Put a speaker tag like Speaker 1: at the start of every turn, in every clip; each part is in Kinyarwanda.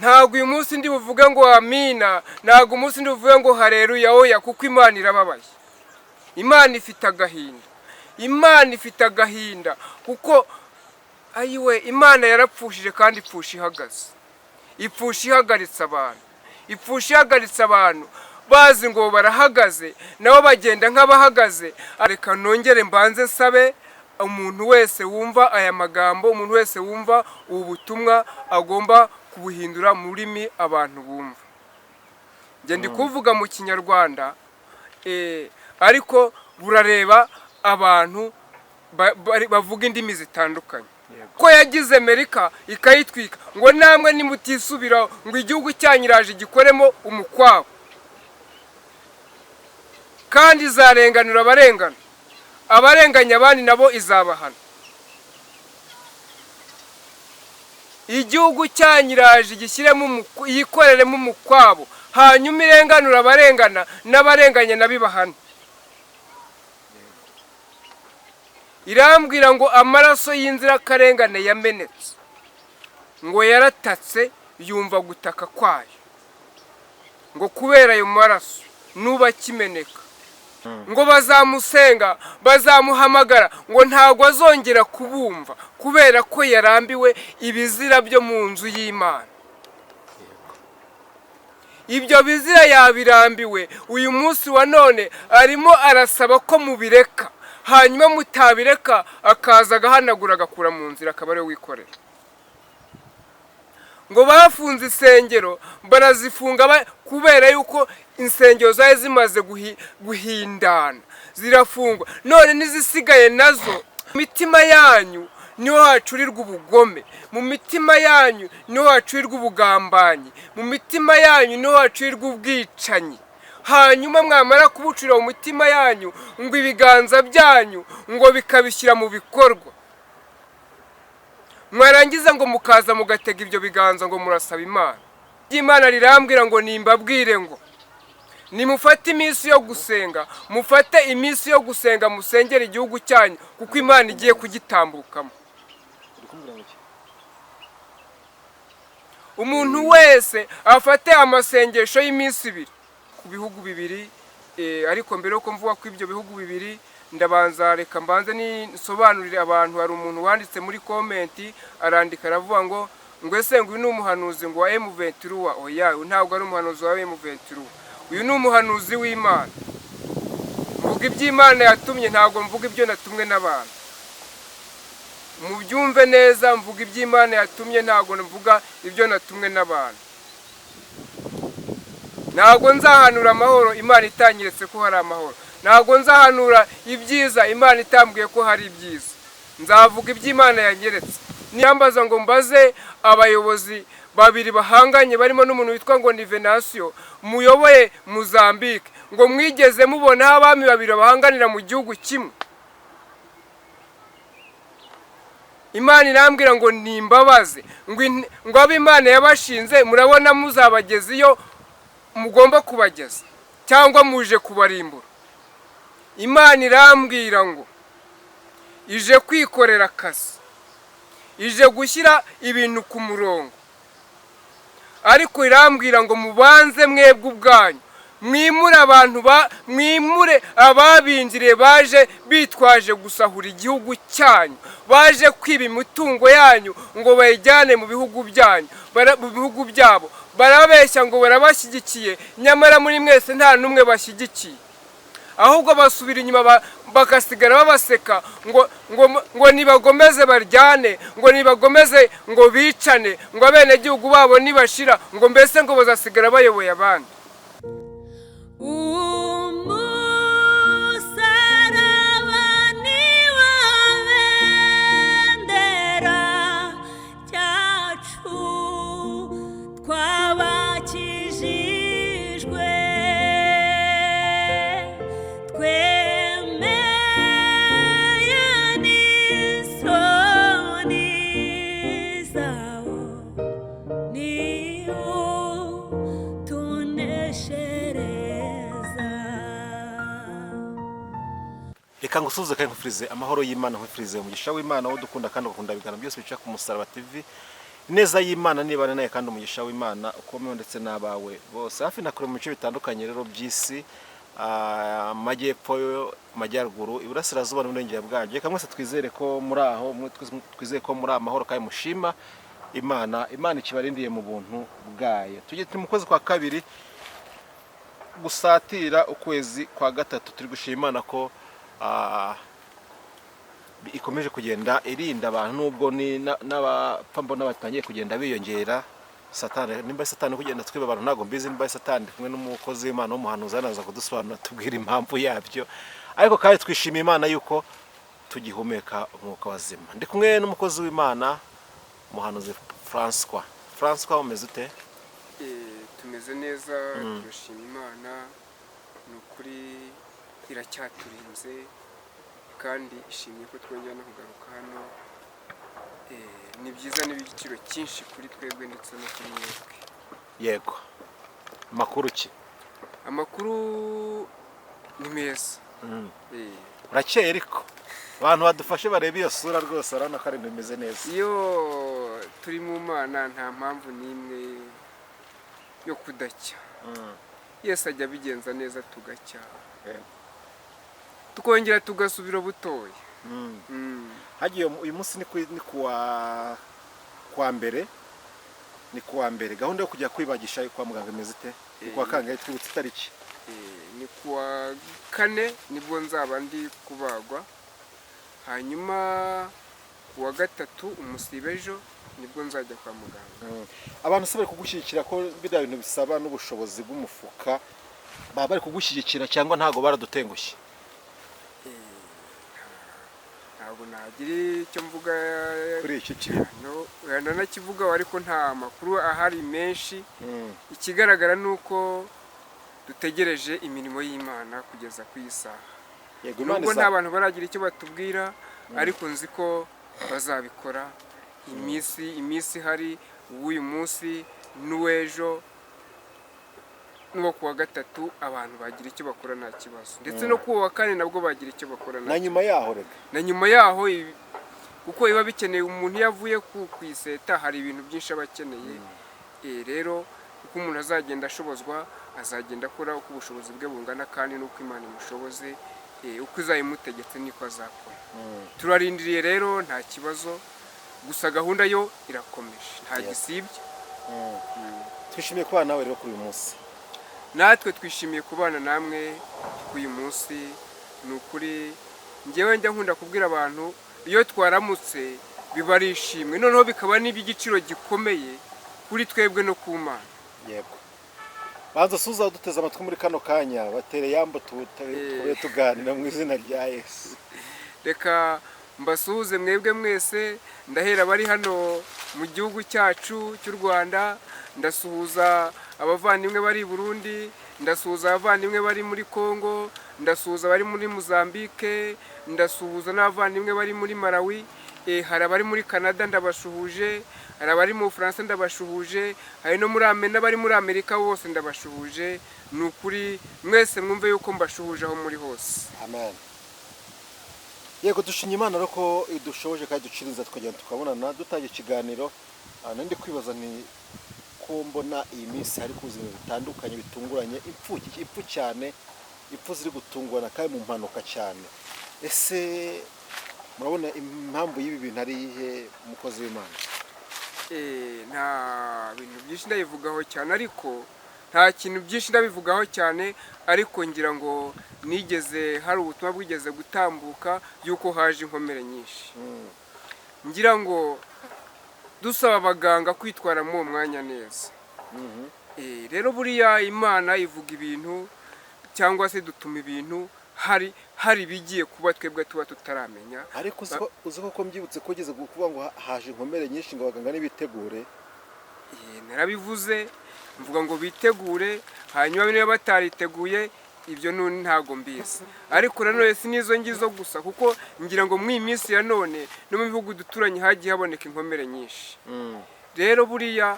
Speaker 1: ntabwo uyu munsi ndi buvuge ngo amina, ntabwo umunsi ndi buvuge ngo haleluya, oya, kuko Imana irababaye. Imana ifite agahinda, Imana ifite agahinda, kuko ayiwe Imana yarapfushije kandi ipfusha ihagaze, ipfusha ihagaritse abantu, ipfusha ihagaritse abantu bazi ngo barahagaze nabo bagenda nk'abahagaze. Reka nongere mbanze nsabe umuntu wese wumva aya magambo, umuntu wese wumva ubu butumwa agomba kubuhindura mu rurimi abantu bumva. Njye ndi kuvuga mu Kinyarwanda, ariko burareba abantu bavuga indimi zitandukanye. Ko yagize Amerika ikayitwika ngo namwe nimutisubiraho ngo igihugu cyanyiraje gikoremo umukwabo, kandi izarenganura abarengana, abarenganya abandi nabo izabahana. Igihugu cyanyiraje gishyiremo yikoreremo umukwabo, hanyuma irenganura abarengana n'abarenganya nabibahana. Irambwira ngo amaraso y'inzirakarengane yamenetse, ngo yaratatse yumva gutaka kwayo, ngo kubera ayo maraso nuba kimeneka, ngo bazamusenga bazamuhamagara ngo ntago azongera kubumva kubera ko yarambiwe ibizira byo mu nzu y'Imana. Ibyo bizira yabirambiwe, uyu munsi wa none arimo arasaba ko mubireka, hanyuma mutabireka akaza agahanagura agakura mu nzira akaba ari we wikorera. Ngo bafunze insengero barazifunga kubera yuko insengero zari zimaze guhindana, zirafungwa. None nizisigaye nazo, mitima yanyu niho hacurirwa ubugome, mu mitima yanyu niho hacurirwa ubugambanyi, mu mitima yanyu niho hacurirwa ubwicanyi. Hanyuma mwamara kubucurira mu mitima yanyu, ngo ibiganza byanyu ngo bikabishyira mu bikorwa. Mwarangiza ngo mukaza mugatega ibyo biganza ngo murasaba Imana. Imana rirambwira ngo nimbabwire ngo nimufate iminsi yo gusenga, mufate iminsi yo gusenga, musengera igihugu cyanyu kuko Imana igiye kugitambukamo. Umuntu wese afate amasengesho y'iminsi 2 ku bihugu 2, ariko mbere yuko mvuga ko ibyo bihugu 2 ndabanza reka mbanze nisobanurire abantu. Hari umuntu wanditse muri komenti arandika aravuga ngo ese ngo uyu ni umuhanuzi ngo wa M23. Oya, ntabwo ari umuhanuzi wa M23, uyu ni umuhanuzi w'Imana. Mvuga iby'Imana yatumye, ntabwo mvuga ibyo natumwe n'abantu. Mubyumve neza, mvuga iby'Imana yatumye, ntabwo mvuga ibyo natumwe n'abantu. Ntabwo nzahanura amahoro Imana itanyeretse ko hari amahoro, ntabwo nzahanura ibyiza Imana itambwiye ko hari ibyiza. Nzavuga iby'Imana yanyeretse. Niyambaza ngo mbaze abayobozi 2 bahanganye barimo n'umuntu witwa ngo ni Venancio muyoboye Mozambique, ngo mwigeze mubona abami 2 bahanganira mu gihugu kimwe? Imana irambwira ngo nimbabaze ngo ab'Imana yabashinze murabona muzabageza iyo mugomba kubageza cyangwa muje kubarimbura. Imana irambwira ngo ije kwikorera akazi, ije gushyira ibintu ku murongo, ariko irambwira ngo mubanze mwebwe ubwanyu mwimure abantu mwimure ababinjiriye baje bitwaje gusahura igihugu cyanyu, baje kwiba imitungo yanyu ngo bayijyane mu bihugu byanyu, mu bihugu byabo. Barabeshya ngo barabashyigikiye, nyamara muri mwese nta numwe bashyigikiye, ahubwo basubira inyuma bagasigara babaseka ngo nibagomeze baryane, ngo nibagomeze ngo bicane, ngo abene gihugu babo nibashira ngo mbese ngo bazasigara bayoboye abandi.
Speaker 2: Reka ngusuze kandi nkufurize amahoro y'Imana, nkufurize umugisha w'Imana wo dukunda kandi ugakunda ibiganiro byose bica ku Musaraba TV. neza y'Imana nibana nawe kandi umugisha w'Imana ukomeho ndetse n'abawe bose hafi na kure mu bice bitandukanye rero by'isi, amajyepfo, amajyaruguru, iburasirazuba n'uburengero bwaryo. Reka mwese twizere ko muri aho, twizere ko muri amahoro kandi mushima Imana ikibarindiye mu buntu bwayo. Turi mu kwezi kwa kabiri gusatira ukwezi kwa gatatu, turi gushima Imana ko ikomeje kugenda irinda abantu, nubwo n'abapfa mbona batangiye kugenda biyongera. Satani, nimba Satani kugenda twiba abantu ntago mbizi, nimba Satani kumwe n'umukozi w'Imana w'umuhanuzi anaza kudusobanura tubwira impamvu yabyo, ariko kandi twishimiye Imana yuko tugihumeka umwuka wazima. Ndi kumwe n'umukozi w'Imana umuhanuzi François, umeze ute?
Speaker 1: Tumeze neza, turashima Imana, ni ukuri iracyaturinze kandi ishimye ko twongera no kugaruka hano. Ni byiza n'ibigiciro cyinshi kuri twebwe ndetse no kuri mwebwe.
Speaker 2: Yego, amakuru ki?
Speaker 1: Amakuru ni meza.
Speaker 2: Urakeye ariko abantu badufashe bareba iyo sura rwose urabona ko ari bimeze neza.
Speaker 1: Iyo turi mu Mana nta mpamvu n'imwe yo kudacya. Yesu ajya abigenza neza tugacya, tukongera tugasubira butoya.
Speaker 2: Hagiye uyu munsi ni kuwa mbere, gahunda yo kujya kwibagisha kwa muganga imeze ite? Ni kuwa kangahe? Twibutse itariki.
Speaker 1: Ni kuwa 4 nibwo nzaba ndi kubagwa, hanyuma kuwa 3 umusibe ejo nibwo nzajya kwa muganga.
Speaker 2: Abantu se bari kugushyigikira ko biriya bintu bisaba n'ubushobozi bw'umufuka, baba bari kugushyigikira cyangwa ntago baradutengushye?
Speaker 1: Ntabwo nagira icyo mvuga
Speaker 2: kuri iki kintu.
Speaker 1: Nanakivugaho ariko nta makuru ahari menshi. Ikigaragara ni uko dutegereje imirimo y'Imana kugeza ku isaha. Nubwo nta bantu baragira icyo batubwira, ariko nzi ko bazabikora. Iminsi hari uw'uyu munsi n'uw'ejo n'uwo kuwa 3 abantu bagira icyo bakora nta kibazo, ndetse no kuwa 4 nabwo bagira icyo bakora
Speaker 2: na nyuma yaho. Reka
Speaker 1: na nyuma yaho kuko iba bikeneye umuntu yavuye ku iseta, hari ibintu byinshi abakeneye. Rero uko umuntu azagenda ashobozwa, azagenda akora uko ubushobozi bwe bungana, kandi nuko Imana imushoboze, uko izayimutegetse niko azakora. Turarindiriye rero nta kibazo, gusa gahunda yo irakomeje, nta gisibye.
Speaker 2: Twishimiye kubana nawe rero kuri uyu munsi.
Speaker 1: Natwe twishimiye kubana namwe kuri uyu munsi. Ni ukuri njyewe njya nkunda kubwira abantu, iyo twaramutse biba ari ishimwe, noneho bikaba n'iby'igiciro gikomeye kuri twebwe no ku Mana.
Speaker 2: Yego, banza suza duteze amatwi muri kano kanya, batere yambo tuganira mu izina rya Yesu.
Speaker 1: Reka mbasuhuze mwebwe mwese, ndahera bari hano mu gihugu cyacu cy'u Rwanda, ndasuhuza abavandimwe bari i Burundi, ndasuhuza abavandimwe bari muri Kongo, ndasuhuza bari muri Mozambique, ndasuhuza n'abavandimwe bari muri Malawi, hari abari muri Canada ndabashuhuje, hari abari mu Bufaransa ndabashuhuje, hari no bari muri Amerika bose ndabashuhuje. Ni ukuri mwese mwumve yuko mbashuhuje aho muri hose.
Speaker 2: Amen. Yego, dushimye Imana rero ko idushoboje kandi duciriza tukagenda tukabonana dutangiye ikiganiro. Nandi kwibaza ni ko mbona iyi minsi hari kuza ibintu bitandukanye bitunguranye, impfu cyane, impfu ziri gutungurana kandi mu mpanuka cyane. Ese murabona impamvu y'ibi bintu ari ihe, umukozi w'Imana?
Speaker 1: Nta bintu byinshi ndabivugaho cyane, ariko nta kintu byinshi ndabivugaho cyane, ariko ngira ngo nigeze hari ubutumwa bwigeze gutambuka yuko haje inkomere nyinshi. Ngira ngo dusaba abaganga kwitwara mu mwanya neza. Rero buriya Imana ivuga ibintu cyangwa se dutuma ibintu hari bigiye kuba twebwe tuba tutaramenya.
Speaker 2: Ariko uzi ko mbyibutse ko ugeze kuvuga ngo haje inkomere nyinshi ngo abaganga nibitegure.
Speaker 1: Narabivuze mvuga ngo bitegure, hanyuma niba batariteguye ibyo ntago mbizi. Ariko nanone si nizo ngizo gusa, kuko ngira ngo mu minsi ya none no mu bihugu duturanye hagiye haboneka inkomere nyinshi. Rero buriya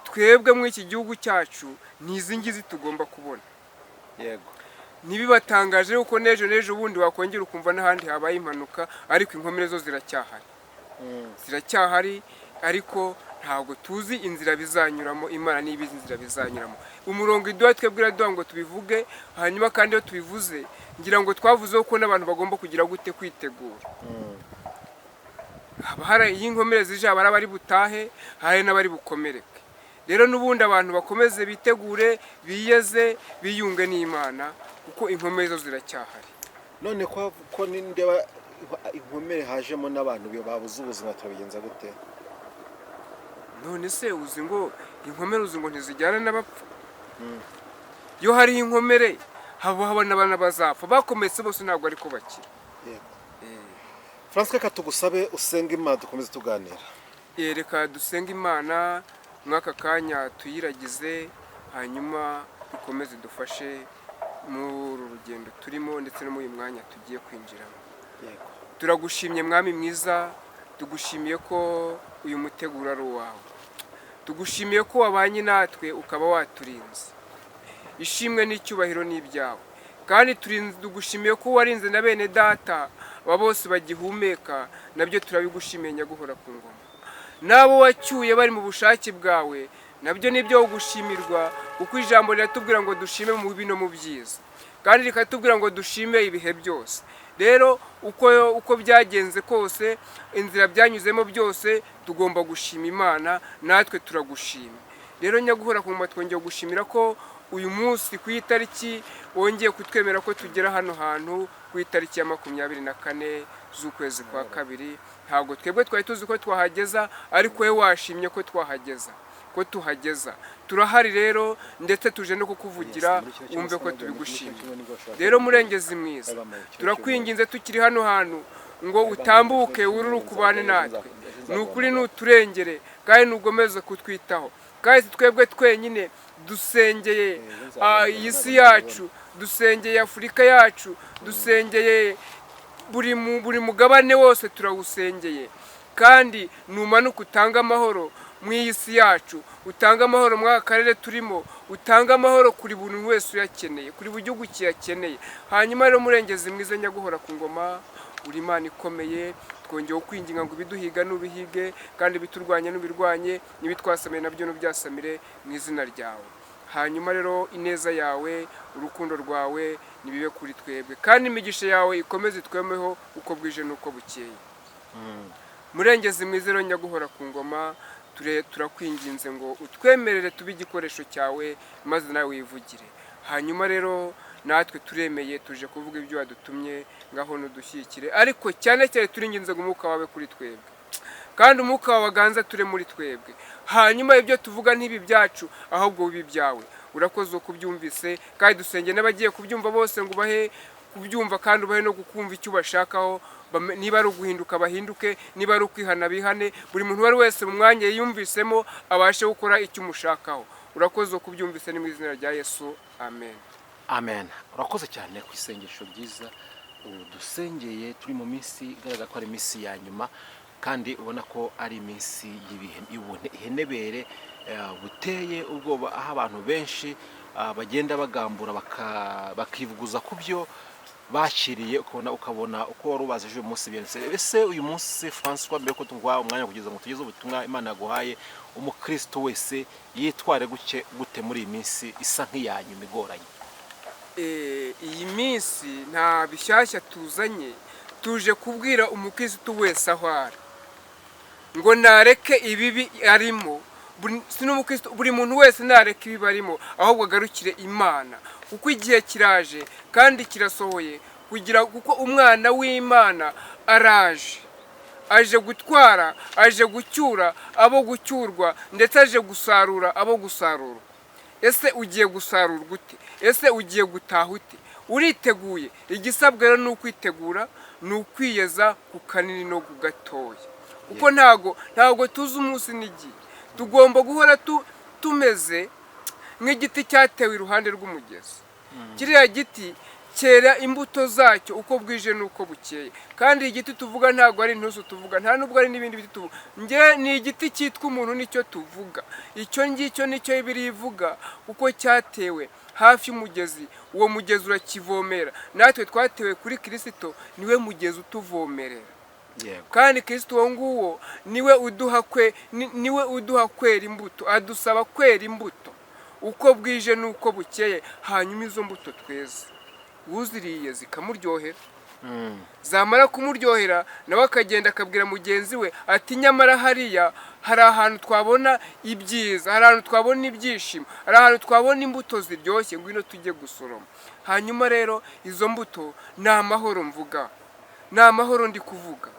Speaker 1: twebwe mu iki gihugu cyacu nizi ngizi tugomba kubona.
Speaker 2: Yego,
Speaker 1: ntibibatangaje yuko n'ejo bundi wakongera ukumva n'ahandi habaye impanuka, ariko inkomere zo ziracyahari. Ziracyahari, ariko ntabwo tuzi inzira bizanyuramo. Imana niyo ibizi inzira bizanyuramo. Umurongo iduha twebwe iraduha ngo tubivuge, hanyuma kandi iyo tubivuze ngira ngo twavuzeho ko n'abantu bagomba kugira gute kwitegura. haba hari iyo inkomere zije haba abari butahe, hari n'abari bukomereke. Rero n'ubundi abantu bakomeze bitegure, biyeze, biyunge n'Imana kuko inkomere zo ziracyahari.
Speaker 2: none ko ndeba inkomere hajemo n'abantu babuze ubuzima turabigenza gute?
Speaker 1: None se uzi ngo inkomere uzi ngo ntizijyana n'abapfa? Iyo hari inkomere haba n'abana bazapfa, bakometse bose ntabwo ariko bakira.
Speaker 2: Francois, tugusabe usenga Imana dukomeze tuganira.
Speaker 1: Reka dusenga Imana mwaka kanya tuyiragize, hanyuma dukomeze dufashe muri rugendo turimo ndetse no muri uyu mwanya tugiye kwinjiramo. Turagushimye Mwami mwiza, tugushimiye ko uyu muteguro ari uwawe. Tugushimiye ko wabanye natwe ukaba waturinze. Ishimwe n'icyubahiro n'ibyawe. Kandi tugushimiye ko warinze na bene data aba bose bagihumeka, nabyo turabigushimiye Nyaguhora ku ngoma. Nabo wacyuye bari mu bushake bwawe, nabyo nibyo gushimirwa, kuko ijambo riratubwira ngo dushime mu bibi no mu byiza, kandi rikatubwira ngo dushime ibihe byose. Rero uko byagenze kose, inzira byanyuzemo byose, tugomba gushima Imana, natwe turagushima. Rero Nyaguhora ku ngoma twongeye gushimira ko uyu munsi ku itariki wongeye kutwemera ko tugera hano hantu ku itariki ya 24 z'ukwezi kwa kabiri. Ntabwo twebwe twari tuzi ko twahageza, ariko wowe washimye ko twahageza, ko tuhageza. Turahari rero, ndetse tuje no kukuvugira, wumve ko tubigushimye. Rero Murengezi mwiza, turakwinginze tukiri hano hantu ngo utambuke ururukubane natwe. Nukuri nuturengere kandi nugomeze kutwitaho. Kandi twebwe twenyine dusengeye iyi si yacu, dusengeye Afurika yacu, dusengeye buri mugabane wose turawusengeye. Kandi numanuka utanga amahoro mu iyi si yacu, utanga amahoro mu karere turimo, utanga amahoro kuri buri wese uyakeneye, kuri buri gihugu kiyakeneye. Hanyuma rero Murengezi mwiza Nyaguhora ku ngoma, uri Imana ikomeye, twongeye kwinginga ngo ibiduhiga n'ubihige, kandi biturwanya n'ubirwanye, n'ibitwasamire nabyo n'ubyasamire mu izina ryawe. Hanyuma rero ineza yawe, urukundo rwawe nibibe kuri twebwe, kandi imigisha yawe ikomeze twemeho uko bwije n'uko bukeye. Murengezi mwiza rero Nyaguhora ku ngoma, turakwinginze ngo utwemerere tube igikoresho cyawe, maze nawe wivugire. Hanyuma rero natwe turemeye, tuje kuvuga ibyo wadutumye, ngaho nudushyikire, ariko cyane cyane turinginze ngo umwuka wawe kuri twebwe, kandi umwuka wawe aganza ture muri twebwe. Hanyuma ibyo tuvuga ntibi byacu, ahubwo bibi byawe. Urakoze kubyumvise, kandi dusenge n'abagiye kubyumva bose ngo ubahe kubyumva, kandi ubahe no gukumva icyo bashakaho. Niba ari uguhinduka bahinduke, niba ari ukwihana bihane, buri muntu wari wese mu mwanya yiyumvisemo abashe gukora icyo umushakaho. Urakoze kubyumvise, ni mu izina rya Yesu, amen.
Speaker 2: Amen. Urakoze cyane ku isengesho ryiza dusengeye. Turi mu minsi igaragara ko ari iminsi ya nyuma, kandi ubona ko ari iminsi y'ihenebere buteye ubwoba, aho abantu benshi bagenda bagambura bakivuguza ku byo bakiriye, ukabona uko wari ubaze ejo umunsi birenze. Ese uyu munsi Francois, mbere ko tungwa umwanya kugeza ngo tugeze ubutumwa Imana yaguhaye, umukristo wese yitware gute muri iyi minsi isa nk'iyanyuma igoranye?
Speaker 1: Iyi minsi nta bishyashya tuzanye, tuje kubwira umukristo wese aho ari ngo nareke ibibi arimo. Sinumukristo, buri muntu wese nareke ibibi arimo, ahubwo agarukire Imana, kuko igihe kiraje kandi kirasohoye, kuko umwana w'Imana araje, aje gutwara, aje gucyura abo gucyurwa, ndetse aje gusarura abo gusarurwa. Ese ugiye gusarura gute? Ese ugiye gutaha ute? Uriteguye? Igisabwa rero ni ukwitegura, ni ukwiyeza ku kanini no ku gatoya, kuko ntago tuzi umunsi n'igihe. Tugomba guhora tumeze nk'igiti cyatewe iruhande rw'umugezi. Kiriya giti cyera imbuto zacyo uko bwije n'uko bukeye, kandi igiti tuvuga ntago ari intusu tuvuga, nta nubwo ari n'ibindi biti tuvuga. Ni igiti cyitwa umuntu, nicyo tuvuga. Icyo ngicyo nicyo Bibiliya ivuga, kuko cyatewe hafi y'umugezi. Uwo mugezi urakivomera. Natwe twatewe kuri Kristo, niwe mugezi utuvomerera.
Speaker 2: yego
Speaker 1: kandi Kristo uwo nguwo niwe uduha kwera imbuto, adusaba kwera imbuto uko bwije n'uko bukeye, hanyuma izo mbuto tweze uziriye zikamuryohera. Zamara kumuryohera nawe akagenda akabwira mugenzi we ati nyamara hariya hari ahantu twabona ibyiza, hari ahantu twabona ibyishimo, hari ahantu twabona imbuto ziryoshye, ngwino tujye gusoroma. Hanyuma rero izo mbuto ni amahoro mvuga, ni amahoro ndi kuvuga.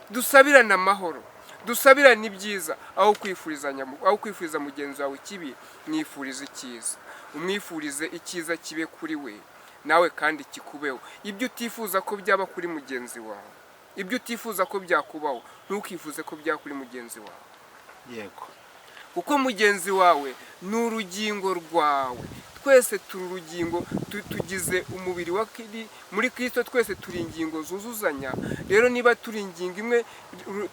Speaker 1: Dusabirane amahoro, dusabirane ibyiza, aho kwifuriza mugenzi wawe ikibi, mwifurize icyiza. Umwifurize icyiza kibe kuri we nawe kandi kikubeho. Ibyo utifuza ko byaba kuri mugenzi wawe, ibyo utifuza ko byakubaho, ntukifuze ko byaba kuri mugenzi wawe.
Speaker 2: yego
Speaker 1: Kuko mugenzi wawe ni urugingo rwawe. Twese turi urugingo, tugize umubiri wa muri Kristo, twese turi ingingo zuzuzanya. Rero niba turi ingingo imwe,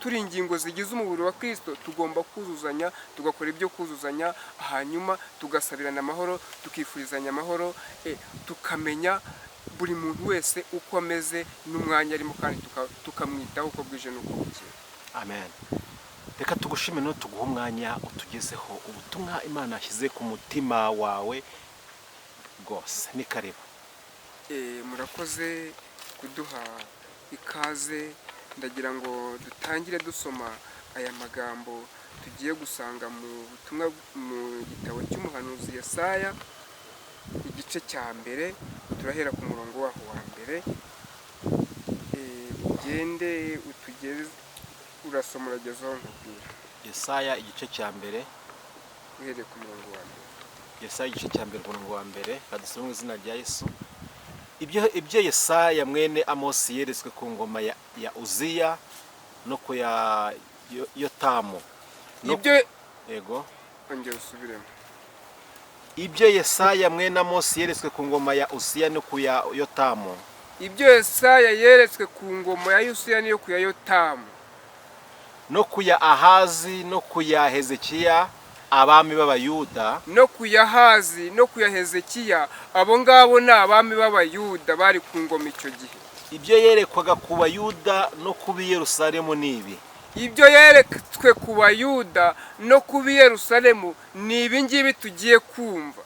Speaker 1: turi ingingo zigize umubiri wa Kristo, tugomba kuzuzanya, tugakora ibyo kuzuzanya, hanyuma tugasabirana amahoro, tukifurizanya amahoro, tukamenya buri muntu wese uko ameze n'umwanya arimo, kandi tukamwitaho uko bwije n'uko bukeye.
Speaker 2: amen. Reka tugushime no tuguha umwanya utugezeho ubutumwa Imana yashyize ku mutima wawe rwose. Ni karibu.
Speaker 1: Murakoze kuduha ikaze. Ndagira ngo dutangire dusoma aya magambo tugiye gusanga mu butumwa mu gitabo cy'umuhanuzi Yesaya, igice cya mbere, turahera ku murongo waho wa mbere. Ugende utugeze, urasoma uragezaho nkubwira.
Speaker 2: Yesaya igice cya mbere,
Speaker 1: uhereye ku murongo wa mbere.
Speaker 2: Yesaya igice cya mbere umurongo wa mbere, kadusome mu izina rya Yesu. Ibyo Yesaya mwene Amosi yeretswe ku ngoma ya Uziya no ku ya Yotamu. Yego
Speaker 1: ongera usubiremo.
Speaker 2: Ibyo Yesaya mwene Amosi yeretswe ku ngoma ya Uziya no ku ya Yotamu.
Speaker 1: Ibyo Yesaya yeretswe ku ngoma ya Uziya no ku ya Yotamu,
Speaker 2: no ku ya Ahazi no ku ya Hezekiya abami b'Abayuda,
Speaker 1: no ku ya Ahazi no ku ya Hezekiya. Abo ngabo ni abami b'Abayuda bari ku ngoma icyo gihe.
Speaker 2: Ibyo yerekwaga ku Bayuda no ku Yerusalemu nibi.
Speaker 1: Ibyo yeretswe ku Bayuda no ku Yerusalemu ni ibi ngibi tugiye kumva.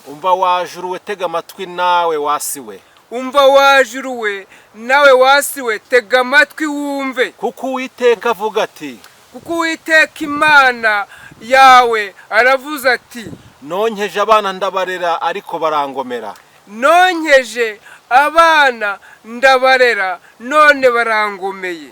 Speaker 2: Umva wajuruwe, tega amatwi nawe wasiwe.
Speaker 1: Umva wajuruwe nawe wasiwe, tega amatwi wumve.
Speaker 2: Kuko Uwiteka avuga ati,
Speaker 1: kuko Uwiteka Imana yawe aravuze ati,
Speaker 2: nonkeje abana ndabarera ariko barangomera.
Speaker 1: Nonkeje abana ndabarera none barangomeye.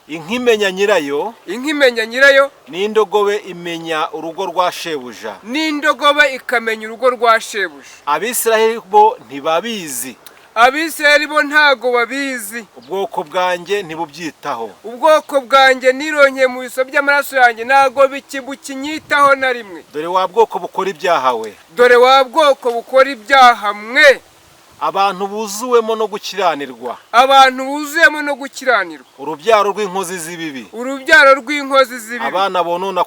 Speaker 2: Inkimenya nyirayo,
Speaker 1: inkimenya nyirayo,
Speaker 2: n'indogobe imenya urugo rwa shebuja,
Speaker 1: n'indogobe ikamenya urugo rwa shebuja.
Speaker 2: Abisiraheli bo ntibabizi,
Speaker 1: Abisiraheli bo ntago babizi.
Speaker 2: Ubwoko bwanjye ntibubyitaho.
Speaker 1: Ubwoko bwanjye nironkeye mu biso by'amaraso yanjye, ntago bikinyitaho na rimwe.
Speaker 2: Dore wa bwoko bukora ibyaha we,
Speaker 1: dore wa bwoko bukora ibyaha mwe.
Speaker 2: Abantu buzuwemo no gukiranirwa,
Speaker 1: abantu buzuyemo no gukiranirwa.
Speaker 2: Urubyaro rw'inkozi z'ibibi,
Speaker 1: urubyaro rw'inkozi z'ibibi.
Speaker 2: Abana bonona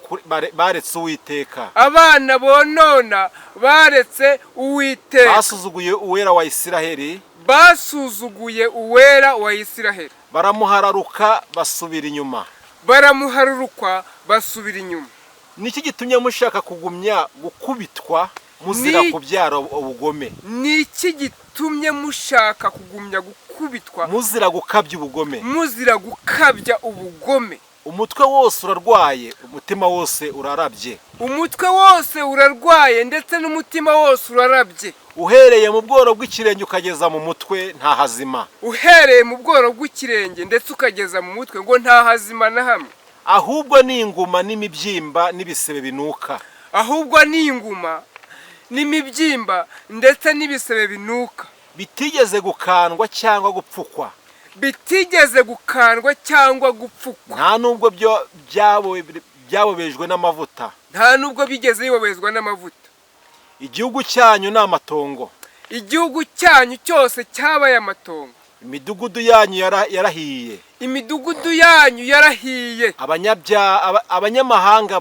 Speaker 2: baretse Uwiteka,
Speaker 1: abana bonona baretse Uwiteka.
Speaker 2: Basuzuguye uwera wa Isiraheli,
Speaker 1: basuzuguye uwera wa Isiraheli.
Speaker 2: Baramuhararuka basubira inyuma,
Speaker 1: baramuharurukwa basubira inyuma.
Speaker 2: Niki gitumye mushaka kugumya gukubitwa muzira kubyara ubugome?
Speaker 1: Niki gitumye mushaka kugumya gukubitwa
Speaker 2: muzira gukabya ubugome?
Speaker 1: Muzira gukabya ubugome.
Speaker 2: Umutwe wose urarwaye, umutima wose urarabye.
Speaker 1: Umutwe wose urarwaye ndetse n'umutima wose urarabye.
Speaker 2: Uhereye mu bworo bw'ikirenge ukageza mu mutwe nta hazima.
Speaker 1: Uhereye mu bworo bw'ikirenge ndetse ukageza mu mutwe ngo nta hazima na hamwe.
Speaker 2: Ahubwo ni inguma n'imibyimba n'ibisebe binuka.
Speaker 1: Ahubwo ni inguma n'imibyimba ndetse n'ibisebe binuka.
Speaker 2: Bitigeze gukandwa cyangwa gupfukwa.
Speaker 1: Bitigeze gukandwa cyangwa gupfukwa.
Speaker 2: Nta nubwo byabobejwe n'amavuta.
Speaker 1: Nta nubwo bigeze bibobezwa n'amavuta.
Speaker 2: Igihugu cyanyu ni amatongo.
Speaker 1: Igihugu cyanyu cyose cyabaye amatongo.
Speaker 2: Imidugudu yanyu yarahiye.
Speaker 1: Imidugudu yanyu yarahiye.
Speaker 2: Abanyamahanga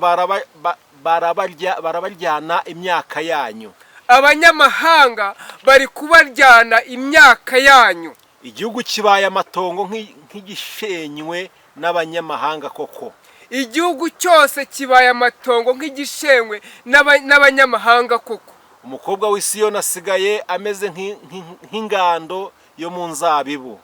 Speaker 2: barabaryana imyaka yanyu.
Speaker 1: Abanyamahanga bari kubaryana imyaka yanyu.
Speaker 2: Igihugu kibaye amatongo nk'igishenywe n'abanyamahanga koko.
Speaker 1: igihugu cyose kibaye amatongo nk'igishenywe n'abanyamahanga koko.
Speaker 2: umukobwa w'i Siyoni asigaye ameze nk'ingando yo mu nzabibu.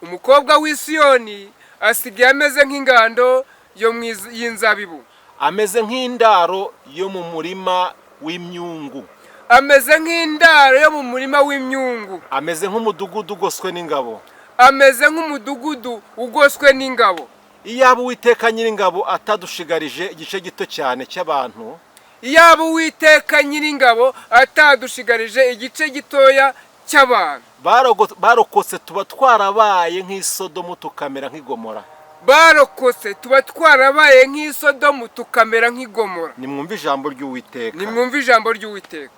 Speaker 1: umukobwa w'i Siyoni asigaye ameze nk'ingando y'inzabibu.
Speaker 2: ameze nk'indaro yo mu murima w'imyungu.
Speaker 1: ameze nk'indaro yo mu murima w'imyungu.
Speaker 2: ameze nk'umudugudu ugoswe n'ingabo.
Speaker 1: ameze nk'umudugudu ugoswe n'ingabo.
Speaker 2: iyaba Uwiteka Nyiringabo atadushigarije igice gito cyane cy'abantu,
Speaker 1: iyaba Uwiteka Nyiringabo atadushigarije igice gitoya cy'abantu,
Speaker 2: barokotse tuba twarabaye nk'isodomu tukamera nk'igomora.
Speaker 1: barokotse tuba twarabaye nk'isodomu tukamera nk'igomora.
Speaker 2: nimwumve ijambo ry'Uwiteka.
Speaker 1: nimwumve ijambo ry'Uwiteka.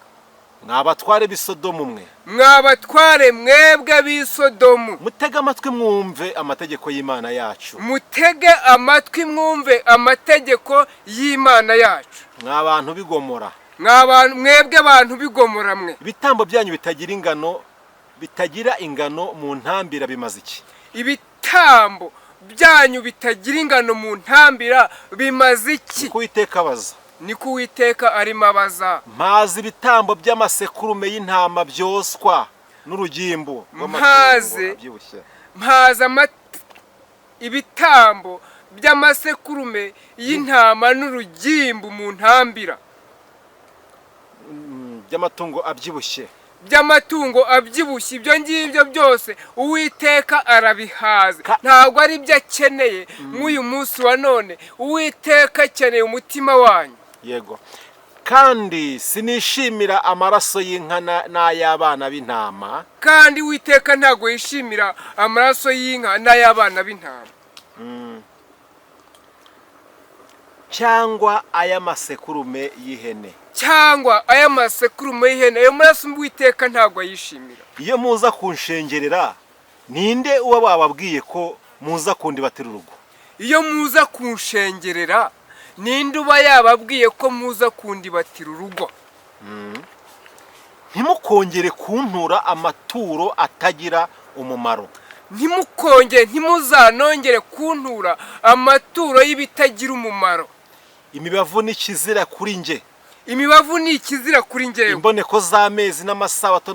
Speaker 2: mwabatware b'isodomu mwe,
Speaker 1: mwabatware mwebwe b'isodomu,
Speaker 2: mutege amatwi mwumve amategeko y'Imana yacu.
Speaker 1: mutege amatwi mwumve amategeko y'Imana yacu.
Speaker 2: mwabantu b'igomora,
Speaker 1: mwebwe abantu b'igomora mwe,
Speaker 2: ibitambo byanyu bitagira ingano mu ntambira bimaze iki?
Speaker 1: ibitambo byanyu bitagira ingano mu ntambira bimaze iki?
Speaker 2: niko Uwiteka abaza.
Speaker 1: niko Uwiteka arimo abaza.
Speaker 2: mpaze ibitambo by'amasekurume y'intama byoswa n'urugimbu
Speaker 1: mpaze ibitambo by'amasekurume y'intama n'urugimbu mu ntambira,
Speaker 2: by'amatungo abyibushye.
Speaker 1: by'amatungo abyibushye. ibyo ngibyo byose Uwiteka arabihaze. ntabwo ari byo akeneye nk'uyu munsi wa none. Uwiteka akeneye umutima wanyu.
Speaker 2: yego. kandi sinishimira amaraso y'inka n'ay'abana b'intama.
Speaker 1: kandi Uwiteka ntabwo yishimira amaraso y'inka n'ay'abana b'intama,
Speaker 2: cyangwa ay'amasekurume y'ihene.
Speaker 1: cyangwa ay'amasekurume y'ihene. ayo maraso Uwiteka ntabwo ayishimira.
Speaker 2: iyo muza kunshengerera, ninde uba wababwiye ko muza kundibatira urugo?
Speaker 1: iyo muza kunshengerera, ninde uba yababwiye ko muza kundibatira urugo?
Speaker 2: ntimukongere kuntura amaturo atagira umumaro.
Speaker 1: ntimuzanongere kuntura amaturo y'ibitagira umumaro.
Speaker 2: imibavu ni ikizira kuri nge.
Speaker 1: imibavu ni ikizira kuri ngewe.
Speaker 2: imboneko z'amezi n'amasabato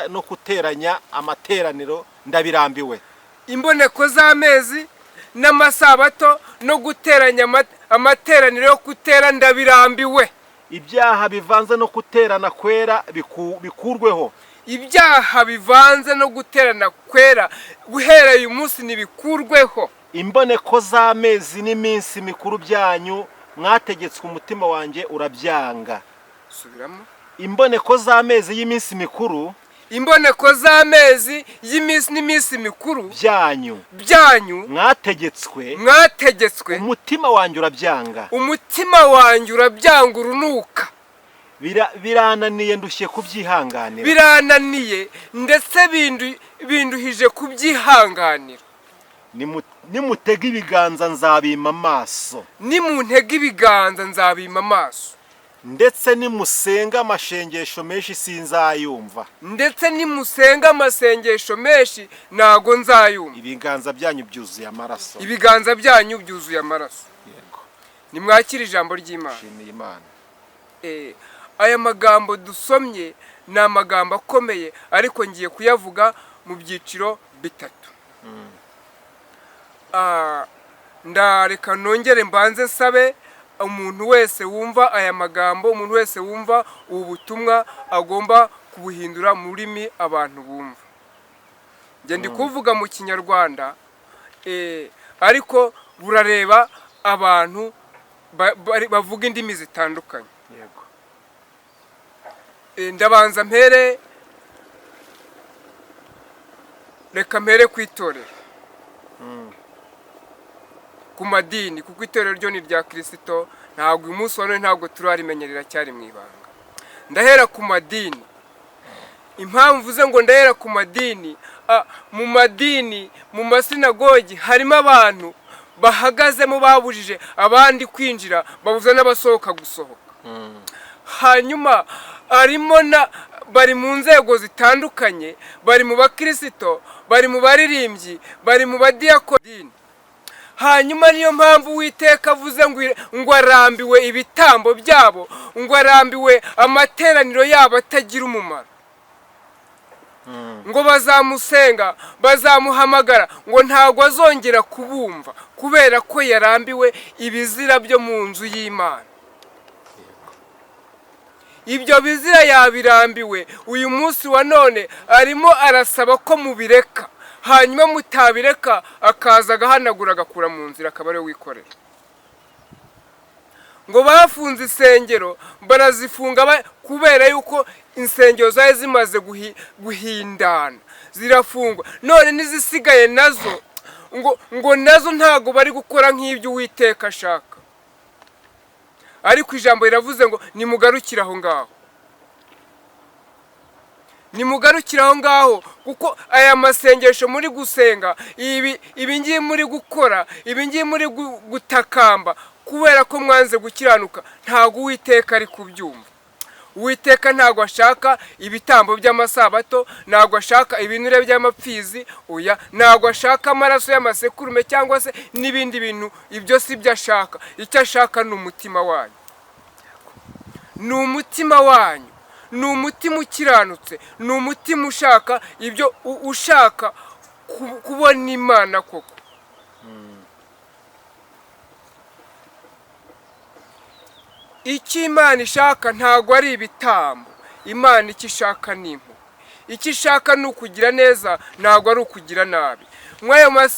Speaker 2: no guteranya amateraniro ndabirambiwe.
Speaker 1: imboneko z'amezi n'amasabato no guteranya amateraniro yo gutera ndabirambiwe.
Speaker 2: ibyaha bivanze no guterana kwera bikurweho.
Speaker 1: ibyaha bivanze no guterana kwera guhereye uyu munsi nibikurweho.
Speaker 2: imboneko z'amezi n'iminsi mikuru byanyu mwategetswe umutima wanjye urabyanga.
Speaker 1: subiramo.
Speaker 2: imboneko z'amezi y'iminsi mikuru,
Speaker 1: imboneko z'amezi y'iminsi n'iminsi mikuru byanyu mwategetswe
Speaker 2: umutima wanjye urabyanga.
Speaker 1: umutima wanjye urabyanga urunuka.
Speaker 2: birananiye ndushye kubyihanganira.
Speaker 1: birananiye ndetse binduhije kubyihanganira.
Speaker 2: nimutega ibiganza nzabima amaso.
Speaker 1: nimuntega ibiganza nzabima amaso.
Speaker 2: ndetse nimusenga amashengesho menshi sinzayumva.
Speaker 1: ndetse nimusenga amasengesho menshi ntago nzayumva.
Speaker 2: ibiganza byanyu byuzuye amaraso.
Speaker 1: ibiganza byanyu byuzuye amaraso.
Speaker 2: yego.
Speaker 1: nimwakire ijambo ry'Imana.
Speaker 2: shimiye Imana.
Speaker 1: aya magambo dusomye ni amagambo akomeye, ariko ngiye kuyavuga mu byiciro bitatu. ndareka nongere mbanze nsabe umuntu wese wumva aya magambo, umuntu wese wumva ubu butumwa agomba kubuhindura mu rurimi abantu bumva. njye ndi kuvuga mu Kinyarwanda, ariko burareba abantu bavuga indimi zitandukanye.
Speaker 2: yego.
Speaker 1: ndabanza reka mpere ku itorero, ku madini, kuko itorero ryo ni rya Kristo. ntabwo uyu munsi wa none ntabwo turarimenyerera cyari mu ibanga. ndahera ku madini. impamvu ze ngo ndahera ku madini, mu madini, mu masinagogi harimo abantu bahagazemo babujije abandi kwinjira, babuza n'abasohoka gusohoka. hanyuma harimo bari mu nzego zitandukanye, bari mu bakirisito, bari mu baririmbyi, bari mu badiyakoni. Hanyuma niyo mpamvu Uwiteka avuze ngo arambiwe ibitambo byabo, ngo arambiwe amateraniro yabo atagira umumaro. Ngo bazamusenga, bazamuhamagara, ngo ntabwo azongera kubumva kubera ko yarambiwe ibizira byo mu nzu y'Imana. Ibyo bizira yabirambiwe. Uyu munsi wa none arimo arasaba ko mubireka, hanyuma mutabireka akaza agahanagura agakura mu nzira akaba ariwe wikorera. Ngo bafunze insengero, barazifunga kubera yuko insengero zari zimaze guhindana, zirafungwa. None n'izisigaye nazo ngo nazo ntago bari gukora nk'ibyo Uwiteka ashaka. Ariko ijambo riravuze ngo nimugarukire aho ngaho, nimugarukire aho ngaho, kuko aya masengesho muri gusenga, ibi ngiye muri gukora, ibi ngiye muri gutakamba, kubera ko mwanze gukiranuka, ntago Uwiteka ari kubyumva. Uwiteka ntago ashaka ibitambo by'amasabato, ntago ashaka ibinure by'amapfizi, oya, ntago ashaka amaraso y'amasekurume cyangwa se n'ibindi bintu. Ibyo si byo ashaka. Icyo ashaka ni umutima wanyu, ni umutima wanyu, ni umutima ukiranutse, ni umutima ushaka ibyo ushaka kubona Imana koko. Icyo Imana ishaka ntago ari ibitambo. Imana icyo ishaka ni impuhwe. Icyo ishaka ni ukugira neza, ntago ari ukugira nabi.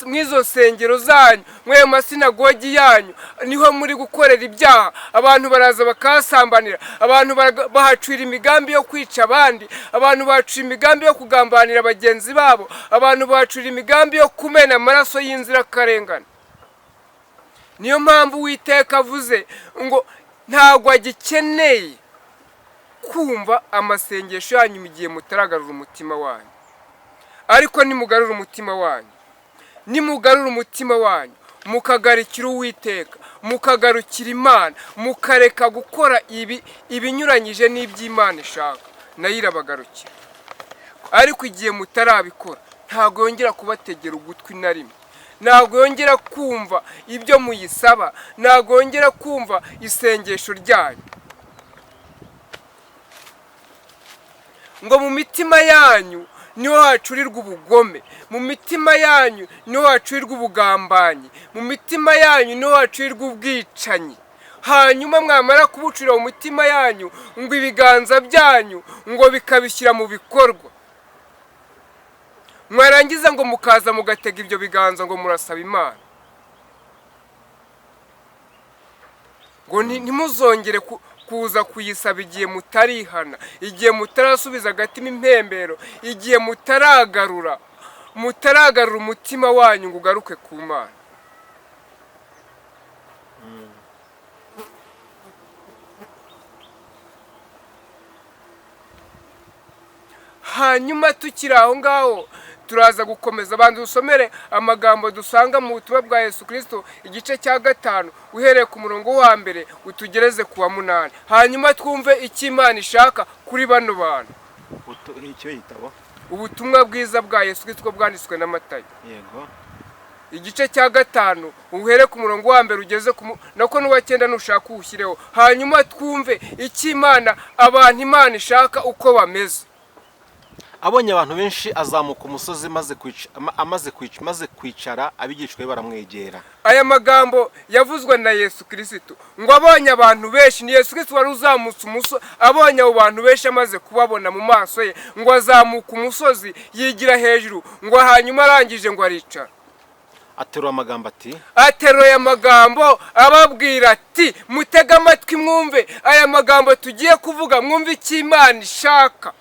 Speaker 1: Mw'izo nsengero zanyu, mw'ayo masinagogi yanyu, niho muri gukorera ibyaha. Abantu baraza bakahasambanira, abantu bahacura imigambi yo kwica abandi, abantu bahacura imigambi yo kugambanira bagenzi babo, abantu bahacura imigambi yo kumena amaraso y'inzirakarengane. Niyo mpamvu Uwiteka avuze ngo ntabwo agikeneye kumva amasengesho yanyu mu gihe mutaragarura umutima wanyu. Ariko nimugarura umutima wanyu, nimugarura umutima wanyu, mukagarukira Uwiteka, mukagarukira Imana, mukareka gukora ibinyuranyije n'iby'Imana ishaka, nayo irabagarukira. Ariko igihe mutarabikora, ntabwo yongera kubategera ugutwi na rimwe, ntabwo yongera kumva ibyo muyisaba, ntabwo yongera kumva isengesho ryanyu. Ngo mu mitima yanyu niho hacurirwa ubugome, mu mitima yanyu niho hacurirwa ubugambanyi, mu mitima yanyu niho hacurirwa ubwicanyi. Hanyuma mwamara kubucurira mu mitima yanyu, ngo ibiganza byanyu ngo bikabishyira mu bikorwa. Mwarangiza ngo mukaza mugatega ibyo biganza ngo murasaba Imana. Ngo ntimuzongere kuza kuyisaba igihe mutarihana, igihe mutarasubiza agatima impembero, igihe mutaragarura umutima wanyu ngo ugaruke ku Mana. Hanyuma tukiri aho ngaho, turaza gukomeza. Banza usomere amagambo dusanga mu butumwa bwa Yesu Kristo igice cya 5 uhereye ku murongo wa 1 utugereze ku wa 8. Hanyuma twumve icyo Imana ishaka kuri bano bantu.
Speaker 2: Icyo yitabo
Speaker 1: Ubutumwa bwiza bwa Yesu Kristo bwanditswe na Matayo.
Speaker 2: Yego.
Speaker 1: Igice cya 5 uhereye ku murongo wa 1 ugeze nako n'uwa 9 nushaka uwushyireho. Hanyuma twumve icyo Imana, abantu Imana ishaka uko bameze.
Speaker 2: Abonye abantu benshi azamuka umusozi maze kwicara, abigishwa baramwegera.
Speaker 1: Aya magambo yavuzwe na Yesu Kristo, ngo abonye abantu benshi. Ni Yesu Kristo wari uzamutse umusozi. Abonye abo bantu benshi amaze kubabona mu maso ye, ngo azamuka umusozi yigira hejuru, ngo hanyuma arangije ngo aricara.
Speaker 2: Ateruye amagambo ati,
Speaker 1: ateruye amagambo ababwira ati, mutega amatwi mwumve aya magambo tugiye kuvuga, mwumve icyo Imana ishaka.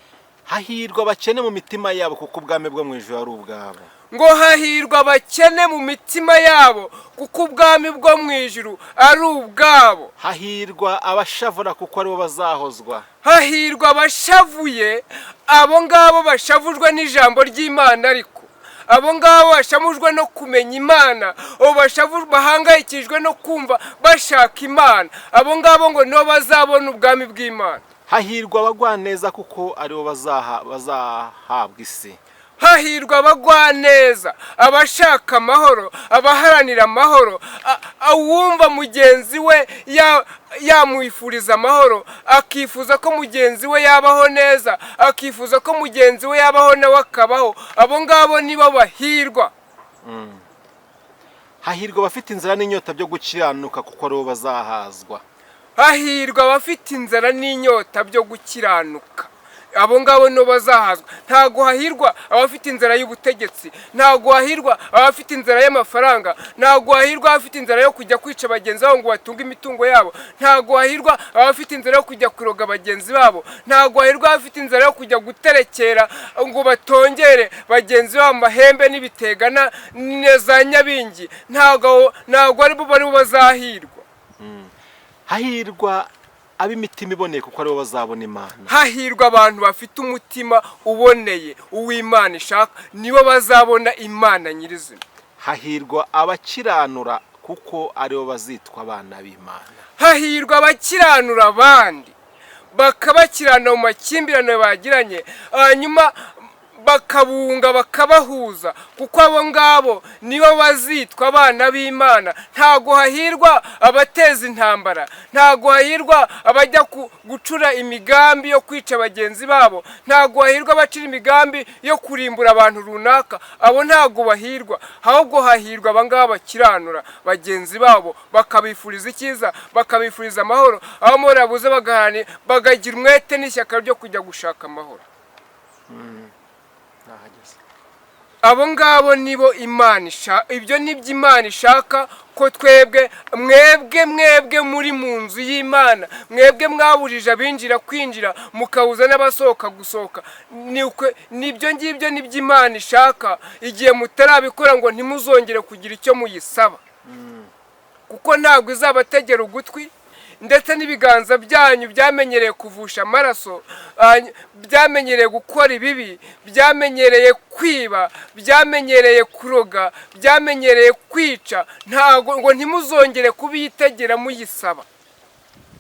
Speaker 2: Hahirwa abakene mu mitima yabo, kuko ubwami bwo mu ijuru ari ubwabo.
Speaker 1: Ngo hahirwa abakene mu mitima yabo, kuko ubwami bwo mu ijuru ari ubwabo.
Speaker 2: Hahirwa abashavura, kuko aribo bazahozwa.
Speaker 1: Hahirwa abashavuye, abo ngabo bashavujwe n'ijambo ry'Imana. Ariko abo ngabo bashamujwe no kumenya Imana, abo bashavujwe bahangayikijwe no kumva bashaka Imana, abo ngabo ngo nibo bazabona ubwami bw'Imana.
Speaker 2: hahirwa abagwaneza kuko aribo bazahabwa isi.
Speaker 1: hahirwa abagwaneza, abashaka amahoro, abaharanira amahoro, uwumva mugenzi we yamwifuriza amahoro, akifuza ko mugenzi we yabaho neza, akifuza ko mugenzi we yabaho nawe akabaho, abo ngabo nibo bahirwa.
Speaker 2: hahirwa abafite inzara n'inyota byo gukiranuka kuko aribo bazahazwa.
Speaker 1: hahirwa abafite inzara n'inyota byo gukiranuka, abo ngabo nibo bazahazwa. ntago hahirwa abafite inzara y'ubutegetsi, ntago hahirwa abafite inzara y'amafaranga, ntago hahirwa abafite inzara yo kujya kwica bagenzi babo ngo batunge imitungo yabo, ntago hahirwa abafite inzara yo kujya kuroga bagenzi babo, ntago hahirwa abafite inzara yo kujya guterekera ngo batongere bagenzi babo amahembe n'ibitegana za nyabingi, ntago ari bo bazahirwa.
Speaker 2: hahirwa ab'imitima iboneye kuko aribo bazabona Imana.
Speaker 1: hahirwa abantu bafite umutima uboneye uw'Imana ishaka, nibo bazabona Imana nyirizina.
Speaker 2: hahirwa abakiranura kuko aribo bazitwa abana b'Imana.
Speaker 1: hahirwa abakiranura abandi, bakabakirana mu makimbirane bagiranye, hanyuma bakabunga bakabahuza, kuko abo ngabo nibo bazitwa abana b'Imana. ntago hahirwa abateza intambara, ntago hahirwa abajya gucura imigambi yo kwica bagenzi babo, ntago hahirwa abacira imigambi yo kurimbura abantu runaka, abo ntago bahirwa. ahubwo hahirwa abangaba bakiranura bagenzi babo, bakabifuriza icyiza, bakabifuriza amahoro, aho amahoro yabuze bagagira umwete n'ishyaka ryo kujya gushaka amahoro. abo ngabo nibo Imana ishaka. ibyo nibyo Imana ishaka ko twebwe, mwebwe muri mu nzu y'Imana, mwebwe mwabujije abinjira kwinjira, mukabuza n'abasohoka gusohoka, nibyo ngibyo nibyo Imana ishaka. igihe mutarabikora ngo ntimuzongere kugira icyo muyisaba, kuko ntabwo izabategera ugutwi, ndetse n'ibiganza byanyu byamenyereye kuvusha amaraso, byamenyereye gukora ibibi, byamenyereye kwiba, byamenyereye kuroga, byamenyereye kwica, ntabwo ngo ntimuzongere kubiyitegera muyisaba,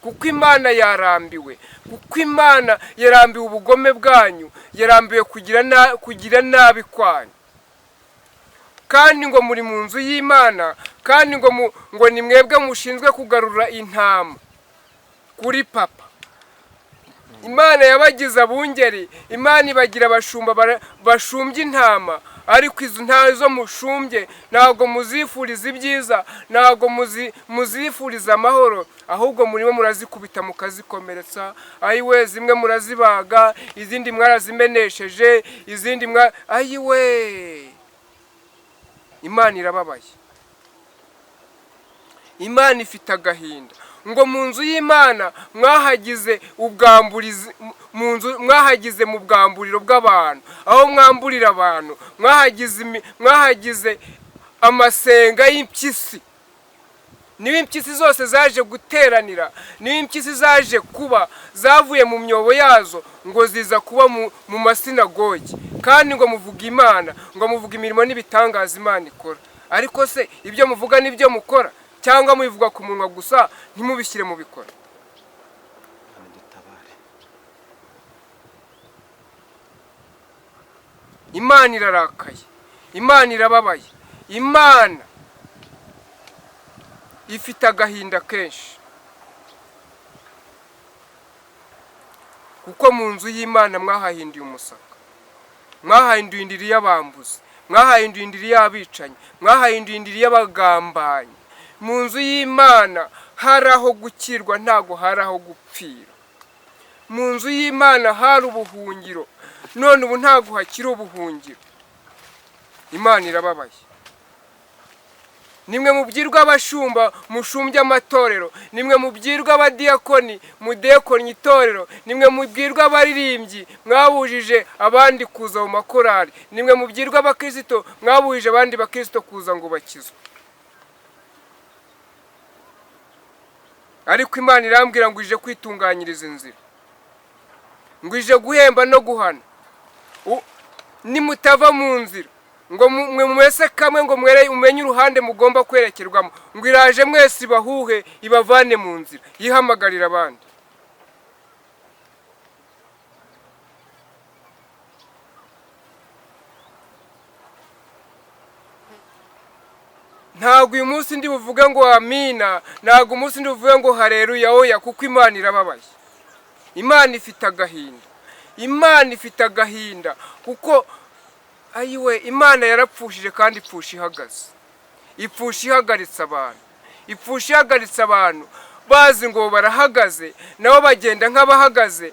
Speaker 1: kuko Imana yarambiwe, kuko Imana yarambiwe ubugome bwanyu, yarambiwe kugira nabi kwanyu. kandi ngo muri mu nzu y'Imana, kandi ngo ni mwebwe mushinzwe kugarura intama kuri papa. Imana yabagize abungeri, Imana ibagira abashumba bashumbye intama, ariko izo ntama zo mushumbye ntabwo muzifuriza ibyiza, ntabwo muzifuriza amahoro, ahubwo murimo murazikubita mukazikomeretsa. ayiwe, zimwe murazibaga, izindi mwarazimenesheje, izindi ayiwe. Imana irababaye, Imana ifite agahinda. ngo mu nzu y'Imana mwahagize ubwamburizi, mwahagize mu bwamburiro bw'abantu, aho mwamburira abantu, mwahagize amasenga y'impyisi. niba impyisi zose zaje guteranira, niba impyisi zaje kuba zavuye mu myobo yazo, ngo ziza kuba mu masinagogi, kandi ngo muvuga Imana, ngo muvuga imirimo n'ibitangaza Imana ikora. ariko se ibyo muvuga n'ibyo mukora, cyangwa mubivuga ku munwa gusa ntimubishyire mu bikora? Imana irarakaye, Imana irababaye, Imana ifite agahinda kenshi, kuko mu nzu y'Imana mwahahinduye umusaka, mwahahinduye indiri y'abambuzi, mwahahinduye indiri y'abicanyi, mwahahinduye indiri y'abagambanyi. mu nzu y'Imana hari aho gukirwa, ntago hari aho gupfira. mu nzu y'Imana hari ubuhungiro, none ubu ntago hakiri ubuhungiro. Imana irababaye. nimwe mubwirwa abashumba mushumbye amatorero, nimwe mubwirwa abadiyakoni mudekonye itorero, nimwe mubwirwa abaririmbyi mwabujije abandi kuza mu makorari, nimwe mubwirwa abakristo mwabujije abandi bakristo kuza ngo bakizwe. ariko Imana irambwira ngo ije kwitunganyiriza inzira, ngo ije guhemba no guhana. nimutava mu nzira ngo mwese kamwe ngo umenye uruhande mugomba kwerekerwamo, ngo iraje mwese ibahuhe ibavane mu nzira, yihamagarira abandi. ntabwo uyu munsi ndi buvuge ngo amina, ntabwo umunsi ndi buvuge ngo hareruya, oya, kuko Imana irababaye. Imana ifite agahinda, Imana ifite agahinda, kuko ayiwe Imana yarapfushije kandi ipfusha ihagaze, ipfusha ihagaritse abantu, ipfusha ihagaritse abantu bazi ngo barahagaze, nabo bagenda nk'abahagaze.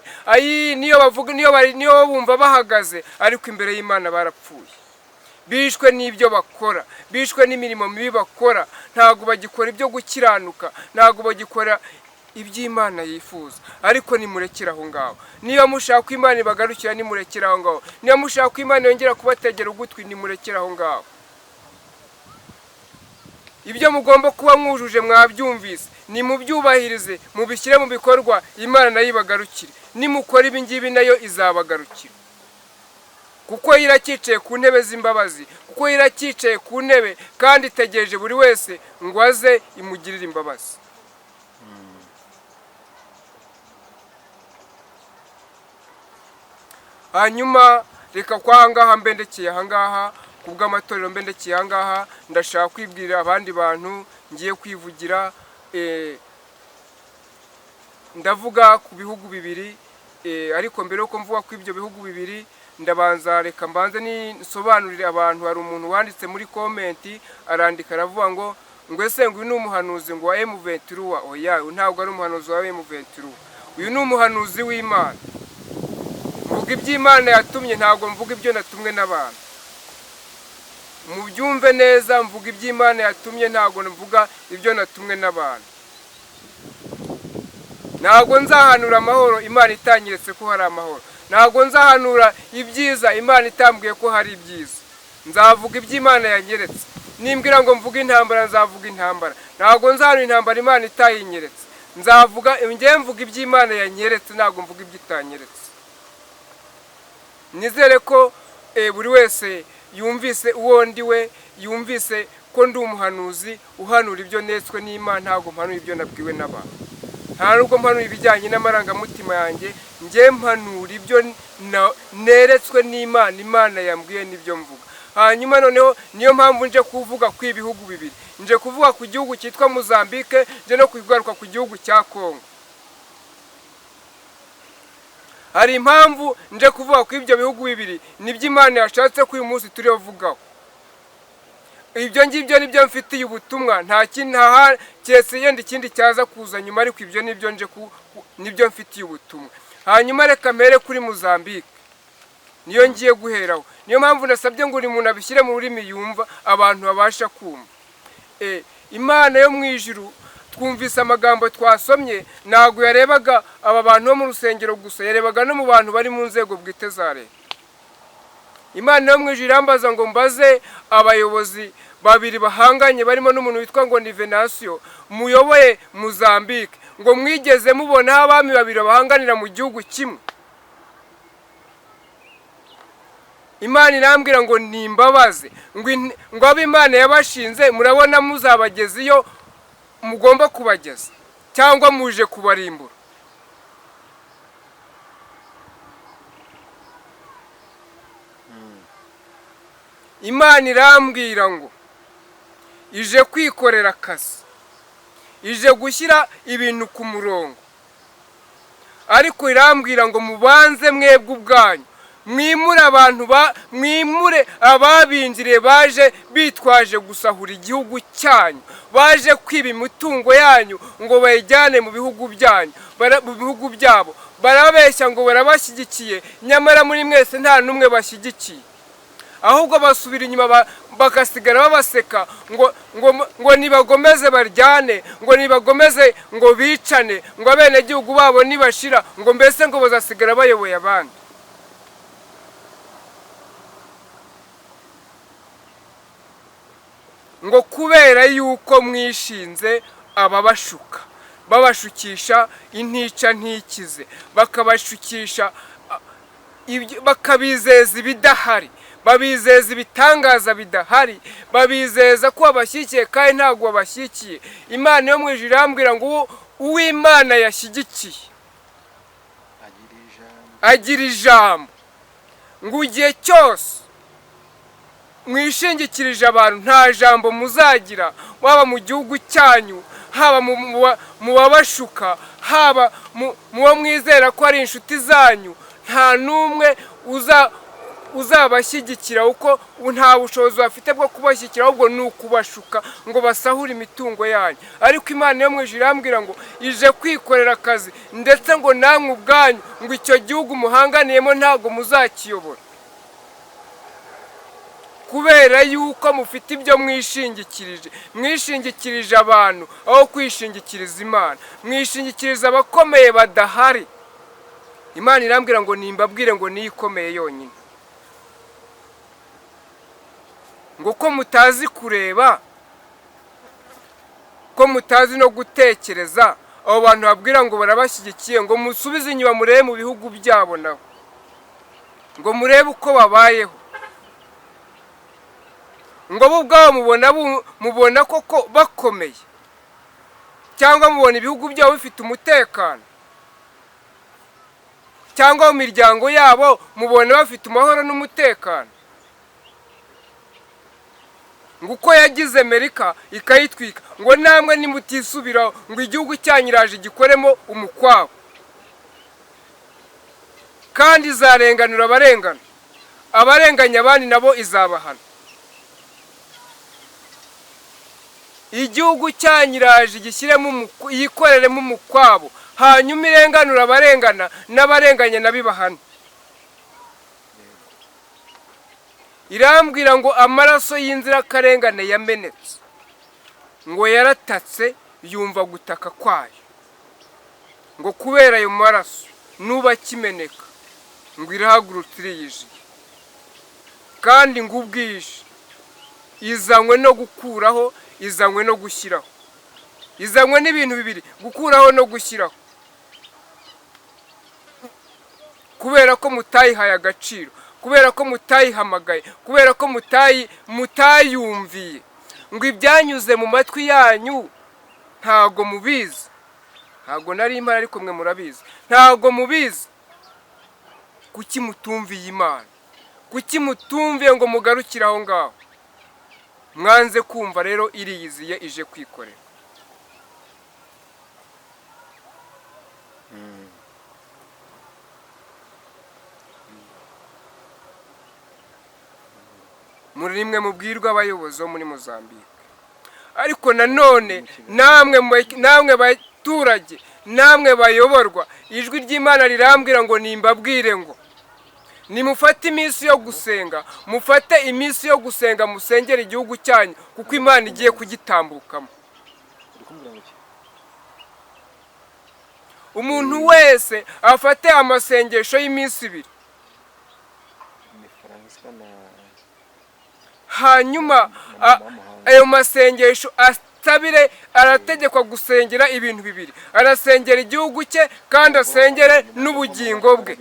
Speaker 1: Niyo bumva bahagaze, ariko imbere y'Imana barapfuye, bishwe n'ibyo bakora, bishwe n'imirimo mibi bakora. Ntabwo bagikora ibyo gukiranuka, ntabwo bagikora iby'Imana yifuza. Ariko nimurekere aho ngaho. Niba mushaka ko Imana ibagarukira, nimurekere aho ngaho. Niba mushaka ko Imana yongera kubategera ugutwi, nimurekere aho ngaho. Ibyo mugomba kuba mwujuje mwabyumvise, nimubyubahirize, mubishyire mu bikorwa, Imana nayo ibagarukire. Nimukora ibi ngibi nayo izabagarukira, kuko irakicaye ku ntebe z'imbabazi, kuko irakicaye ku ntebe kandi itegereje buri wese ngo aze imugirire imbabazi. Hanyuma reka kwa ahangaha mbendekeye ahangaha, kubw'amatorero mbendekeye ahangaha, ndashaka kwibwirira abandi bantu, ngiye kwivugira. Ndavuga ku bihugu bibiri, ariko mbere yuko mvuga ku ibyo bihugu bibiri, ndabanza reka mbanze nisobanurire abantu. Hari umuntu wanditse muri komenti arandika aravuga ngo ese ngo uyu ni umuhanuzi ngo wa M23. Oya, uyu ntabwo ari umuhanuzi wa M23, uyu ni umuhanuzi w'Imana. Mvuga iby'Imana yatumye, ntabwo mvuga ibyo natumwe n'abantu. Mubyumve neza, mvuga iby'Imana yatumye, ntabwo mvuga ibyo natumwe n'abantu. Ntabwo nzahanura amahoro Imana itanyeretse ko hari amahoro. Ntabwo nzahanura ibyiza Imana itambwiye ko hari ibyiza. Nzavuga iby'Imana yanyeretse. Nimbwira ngo mvuga intambara, nzavuga intambara. Ntabwo nzahanura intambara Imana itayinyeretse. Njye mvuga iby'Imana yanyeretse, ntabwo mvuga ibyo itanyeretse. Nizere ko buri wese yumvise uwo ndi we, yumvise ko ndi umuhanuzi uhanura ibyo netswe n'Imana, ntabwo mpanura ibyo nabwiwe n'abantu. Nta nubwo mpanura ibijyanye n'amarangamutima yanjye, njye mpanura ibyo neretswe n'Imana, Imana yambwiye n'ibyo mvuga. Hanyuma noneho niyo mpamvu nje kuvuga ku ibihugu bibiri. Nje kuvuga ku gihugu cyitwa Mozambique, nje no kugaruka ku gihugu cya Kongo. Hari impamvu nje kuvuga ku ibyo bihugu bibiri, nibyo Imana yashatse ko uyu munsi turiho vugaho. Ibyo ngibyo nibyo mfitiye ubutumwa, nta kindi keretse yenda ikindi cyaza kuza nyuma, ariko ibyo nibyo mfitiye ubutumwa. Hanyuma reka mpere kuri Mozambique, niyo ngiye guheraho. Niyo mpamvu nasabye ngo buri muntu abishyire mu rurimi yumva, abantu babasha kumva. Imana yo mu ijuru, twumvise amagambo twasomye, ntabwo yarebaga aba bantu bo mu rusengero gusa, yarebaga no mu bantu bari mu nzego bwite za leta. Imana yo mu ijuru irambaza ngo mbaze abayobozi babiri bahanganye, barimo n'umuntu witwa ngo ni Venancio, muyoboye Mozambique, ngo mwigeze mubona aho abami babiri bahanganira mu gihugu kimwe? Imana irambwira ngo nimbabaze, ngo abo Imana yabashinze murabona muzabageza iyo mugomba kubageza, cyangwa muje kubarimbura? Imana irambwira ngo ije kwikorera akazi, ije gushyira ibintu ku murongo, ariko irambwira ngo mubanze mwebwe ubwanyu mwimure ababinjiriye baje bitwaje gusahura igihugu cyanyu, baje kwiba imitungo yanyu ngo bayijyane mu bihugu byanyu, mu bihugu byabo. Barabeshya ngo barabashyigikiye, nyamara muri mwese nta n'umwe bashyigikiye, ahubwo basubira inyuma bagasigara babaseka ngo nibagomeze baryane, ngo nibagomeze ngo bicane, ngo abenegihugu babo nibashira ngo mbese ngo bazasigara bayoboye abandi. Ngo kubera yuko mwishinze ababashuka, babashukisha intica ntikize, bakabashukisha bakabizeza ibidahari, babizeza ibitangaza bidahari, babizeza ko babashyigikiye kandi ntabwo babashyigikiye. Imana yo mu ijuru irambwira ngo uw'Imana yashyigikiye agira ijambo, ngo igihe cyose mwishingikirije abantu nta jambo muzagira, waba mu gihugu cyanyu, haba mu babashuka, haba mu bo mwizera ko ari inshuti zanyu, nta n'umwe uzabashyigikira kuko nta bushobozi bafite bwo kubashyigikira, ahubwo ni ukubashuka ngo basahure imitungo yanyu. Ariko Imana yo mu ijuru irambwira ngo ije kwikorera akazi, ndetse ngo namwe ubwanyu ngo icyo gihugu muhanganiyemo ntabwo muzakiyobora, kubera yuko mufite ibyo mwishingikirije abantu aho kwishingikiriza Imana, mwishingikiriza abakomeye badahari. Imana irambwira ngo nimbabwire ngo niyo ikomeye yonyine, ngo ko mutazi kureba, ko mutazi no gutekereza, abo bantu babwira ngo barabashyigikiye, ngo musubize inyuma murebe mu bihugu byabo nabo, ngo murebe uko babayeho, ngo bo ubwabo mubona koko bakomeye, cyangwa mubona ibihugu byabo bifite umutekano, cyangwa mu miryango yabo mubona bafite amahoro n'umutekano. ngo uko yagize Amerika ikayitwika, ngo namwe nimutisubiraho ngo igihugu cyanyu iraje gikoremo umukwabo, kandi izarenganura abarenganya abandi nabo izabahana. Igihugu cyanyu iraje gishyiremo yikoreremo umukwabo, hanyuma irenganura abarengana n'abarenganya nabibahana. Irambwira ngo amaraso y'inzirakarengane yamenetse, ngo yaratatse yumva gutaka kwayo, ngo kubera ayo maraso nuba kimeneka ngo irahagurutse iriyijiye, kandi ngo ubwije izanywe no gukuraho, izanywe no gushyiraho, izanywe n'ibintu bibiri, gukuraho no gushyiraho, kubera ko mutayihaye agaciro, kubera ko mutayihamagaye, kubera ko mutayumviye, ngo ibyanyuze mu matwi yanyu ntago mubizi. Ntago nari impara ariko mwe murabizi, ntago mubizi. Kuki mutumviye Imana? Kuki mutumviye ngo mugarukire aho ngaho? Mwanze kumva rero iriyiziye ije kwikorera. Muri rimwe mubwirwa abayobozi bo muri Mozambique, ariko nanone namwe baturage, namwe bayoborwa, ijwi ry'Imana rirambwira ngo nimbabwire ngo nimufate iminsi yo gusenga, mufate iminsi yo gusenga, musengera igihugu cyanyu kuko Imana igiye kugitambukamo. Umuntu wese afate amasengesho y'iminsi 2, hanyuma ayo masengesho asabire, arategekwa gusengera ibintu 2, arasengera igihugu cye kandi asengere n'ubugingo bwe.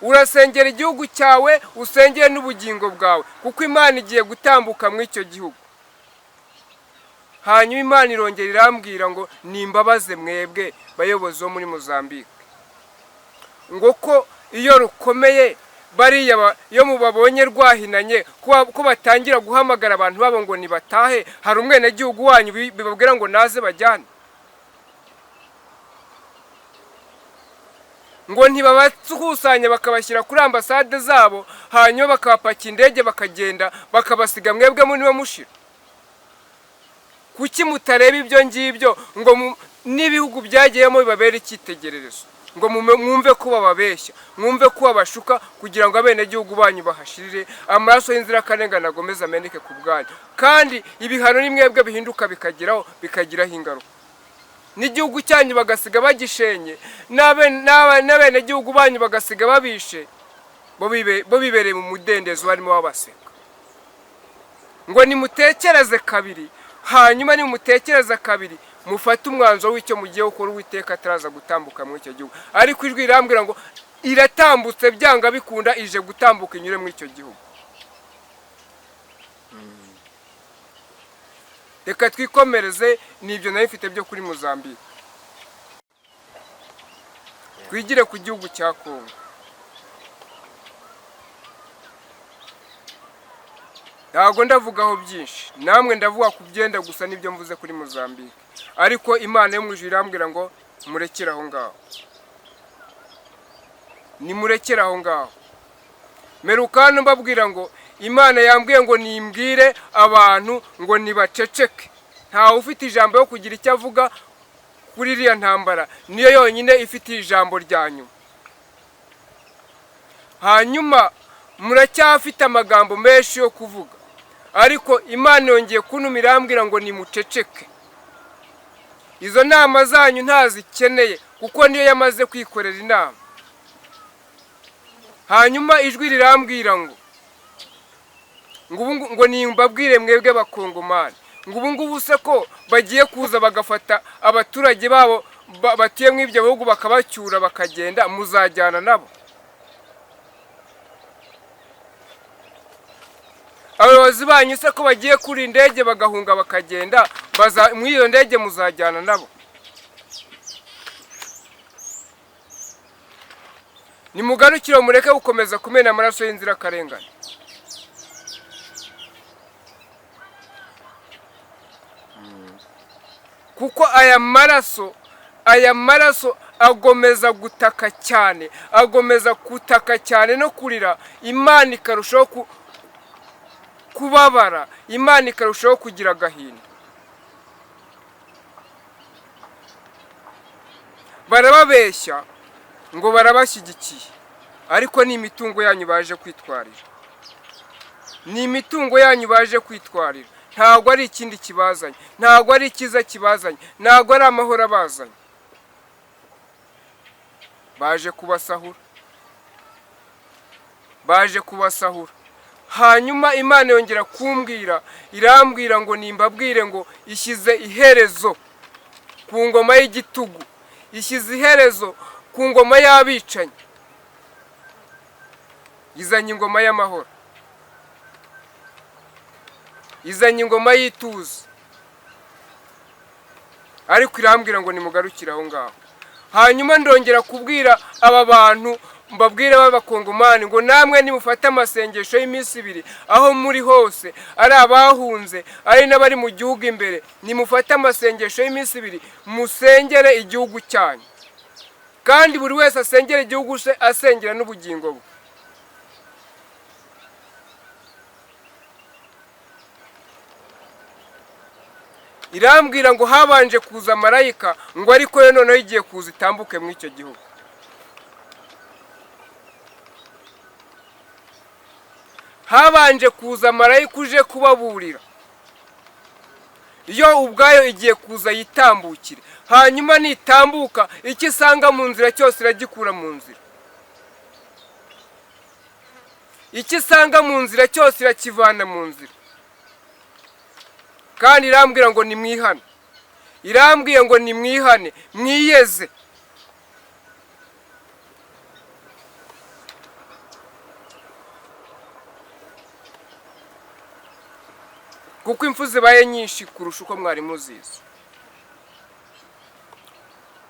Speaker 1: Urasengera igihugu cyawe, usengere n'ubugingo bwawe kuko Imana igiye gutambuka mu icyo gihugu. Hanyuma Imana irongera irambwira ngo nimbabaze mwebwe bayobozi bo muri Mozambique, ngo ko iyo rukomeye bariya iyo mubabonye rwahinanye ko batangira guhamagara abantu babo ngo nibatahe, hari umwene gihugu wanyu bibabwira ngo naze bajyane, ngo ntibabakusanya bakabashyira kuri ambasade zabo, hanyuma bakabapakira indege bakagenda bakabasiga mwebwe muri mushira. Kuki mutareba ibyo ngibyo ngo n'ibihugu byagiyemo bibabera icyitegererezo, ngo mwumve ko bababeshya, mwumve ko babashuka kugira ngo abene gihugu banyu bahashirire, amaraso y'inzirakarengane agomeza ameneke ku bwanyu, kandi ibihano ni mwebwe bihinduka bikagiraho ingaruka. N'igihugu cyanyu bagasiga bagishenye, n'abene gihugu banyu bagasiga babishe, bo bibereye mu mudendezo barimo babaseka. Ngo nimutekereze kabiri, hanyuma nimutekereza kabiri mufate umwanzuro w'icyo mugiye gukora, Uwiteka ataraza gutambuka mu icyo gihugu. Ariko ijwi irambwira ngo iratambutse byanga bikunda, ije gutambuka inyure mu icyo gihugu. Reka twikomereze n'ibyo nayo ifite byo kuri Mozambique, twigire ku gihugu cya Kongo. ntabwo ndavugaho byinshi, namwe ndavuga ku byenda gusa n'ibyo mvuze kuri Mozambique, ariko Imana yo mu ijuru irambwira ngo murekere aho ngaho, nimurekere aho ngaho. Merukano mbabwira ngo Imana yambwiye ngo nimbwire abantu ngo nibaceceke, ntawe ufite ijambo yo kugira icyo avuga kuri iriya ntambara, niyo yonyine ifite ijambo rya nyuma. Hanyuma muracyafite amagambo menshi yo kuvuga, ariko Imana yongeye kuntumira irambwira ngo nimuceceke. Izo nama zanyu ntazikeneye kuko niyo yamaze kwikorera inama. Hanyuma ijwi rirambwira ngo nimbabwire mwebwe bakongomani, ngo ubu ngubu se ko bagiye kuza bagafata abaturage babo batuye mu ibyo bihugu bakabacyura bakagenda, muzajyana nabo? Abayobozi banyu se ko bagiye kuri indege bagahunga bakagenda, muri iyo ndege muzajyana nabo? Nimugarukire mureke gukomeza kumena amaraso y'inzirakarengane. Kuko aya maraso agomeza gutaka cyane, agomeza gutaka cyane no kurira, Imana ikarushaho kubabara, Imana ikarushaho kugira agahinda. Barababeshya ngo barabashyigikiye, ariko ni imitungo yanyu baje kwitwarira, ni imitungo yanyu baje kwitwarira, ntabwo ari ikindi kibazanye, ntabwo ari ikiza kibazanye, ntabwo ari amahoro abazanye. Baje kubasahura, baje kubasahura. Hanyuma Imana yongera kumbwira, irambwira ngo nimbabwire ngo ishyize iherezo ku ngoma y'igitugu, ishyize iherezo ku ngoma y'abicanyi, izanye ingoma y'amahoro, izanye ingoma y'ituze. Ariko irambwira ngo nimugarukire aho ngaho. Hanyuma ndongera kubwira aba bantu, mbabwire b'abakongomani ngo namwe nimufate amasengesho y'iminsi 2, aho muri hose, ari abahunze ari n'abari mu gihugu imbere, nimufate amasengesho y'iminsi 2 musengere igihugu cyanyu, kandi buri wese asengera igihugu se asengera n'ubugingo bwe. Irambwira ngo habanje kuza marayika, ngo ariko yo noneho igiye kuza itambuke mu icyo gihugu. Habanje kuza marayika uje kubaburira, yo ubwayo igiye kuza yitambukire. Hanyuma nitambuka, icyo isanga mu nzira cyose iragikura mu nzira, icyo isanga mu nzira cyose irakivana mu nzira. Kandi irambwira ngo nimwihane, irambwiye ngo nimwihane, mwiyeze. Kuko impfu zibaye nyinshi kurusha uko mwari muzizi,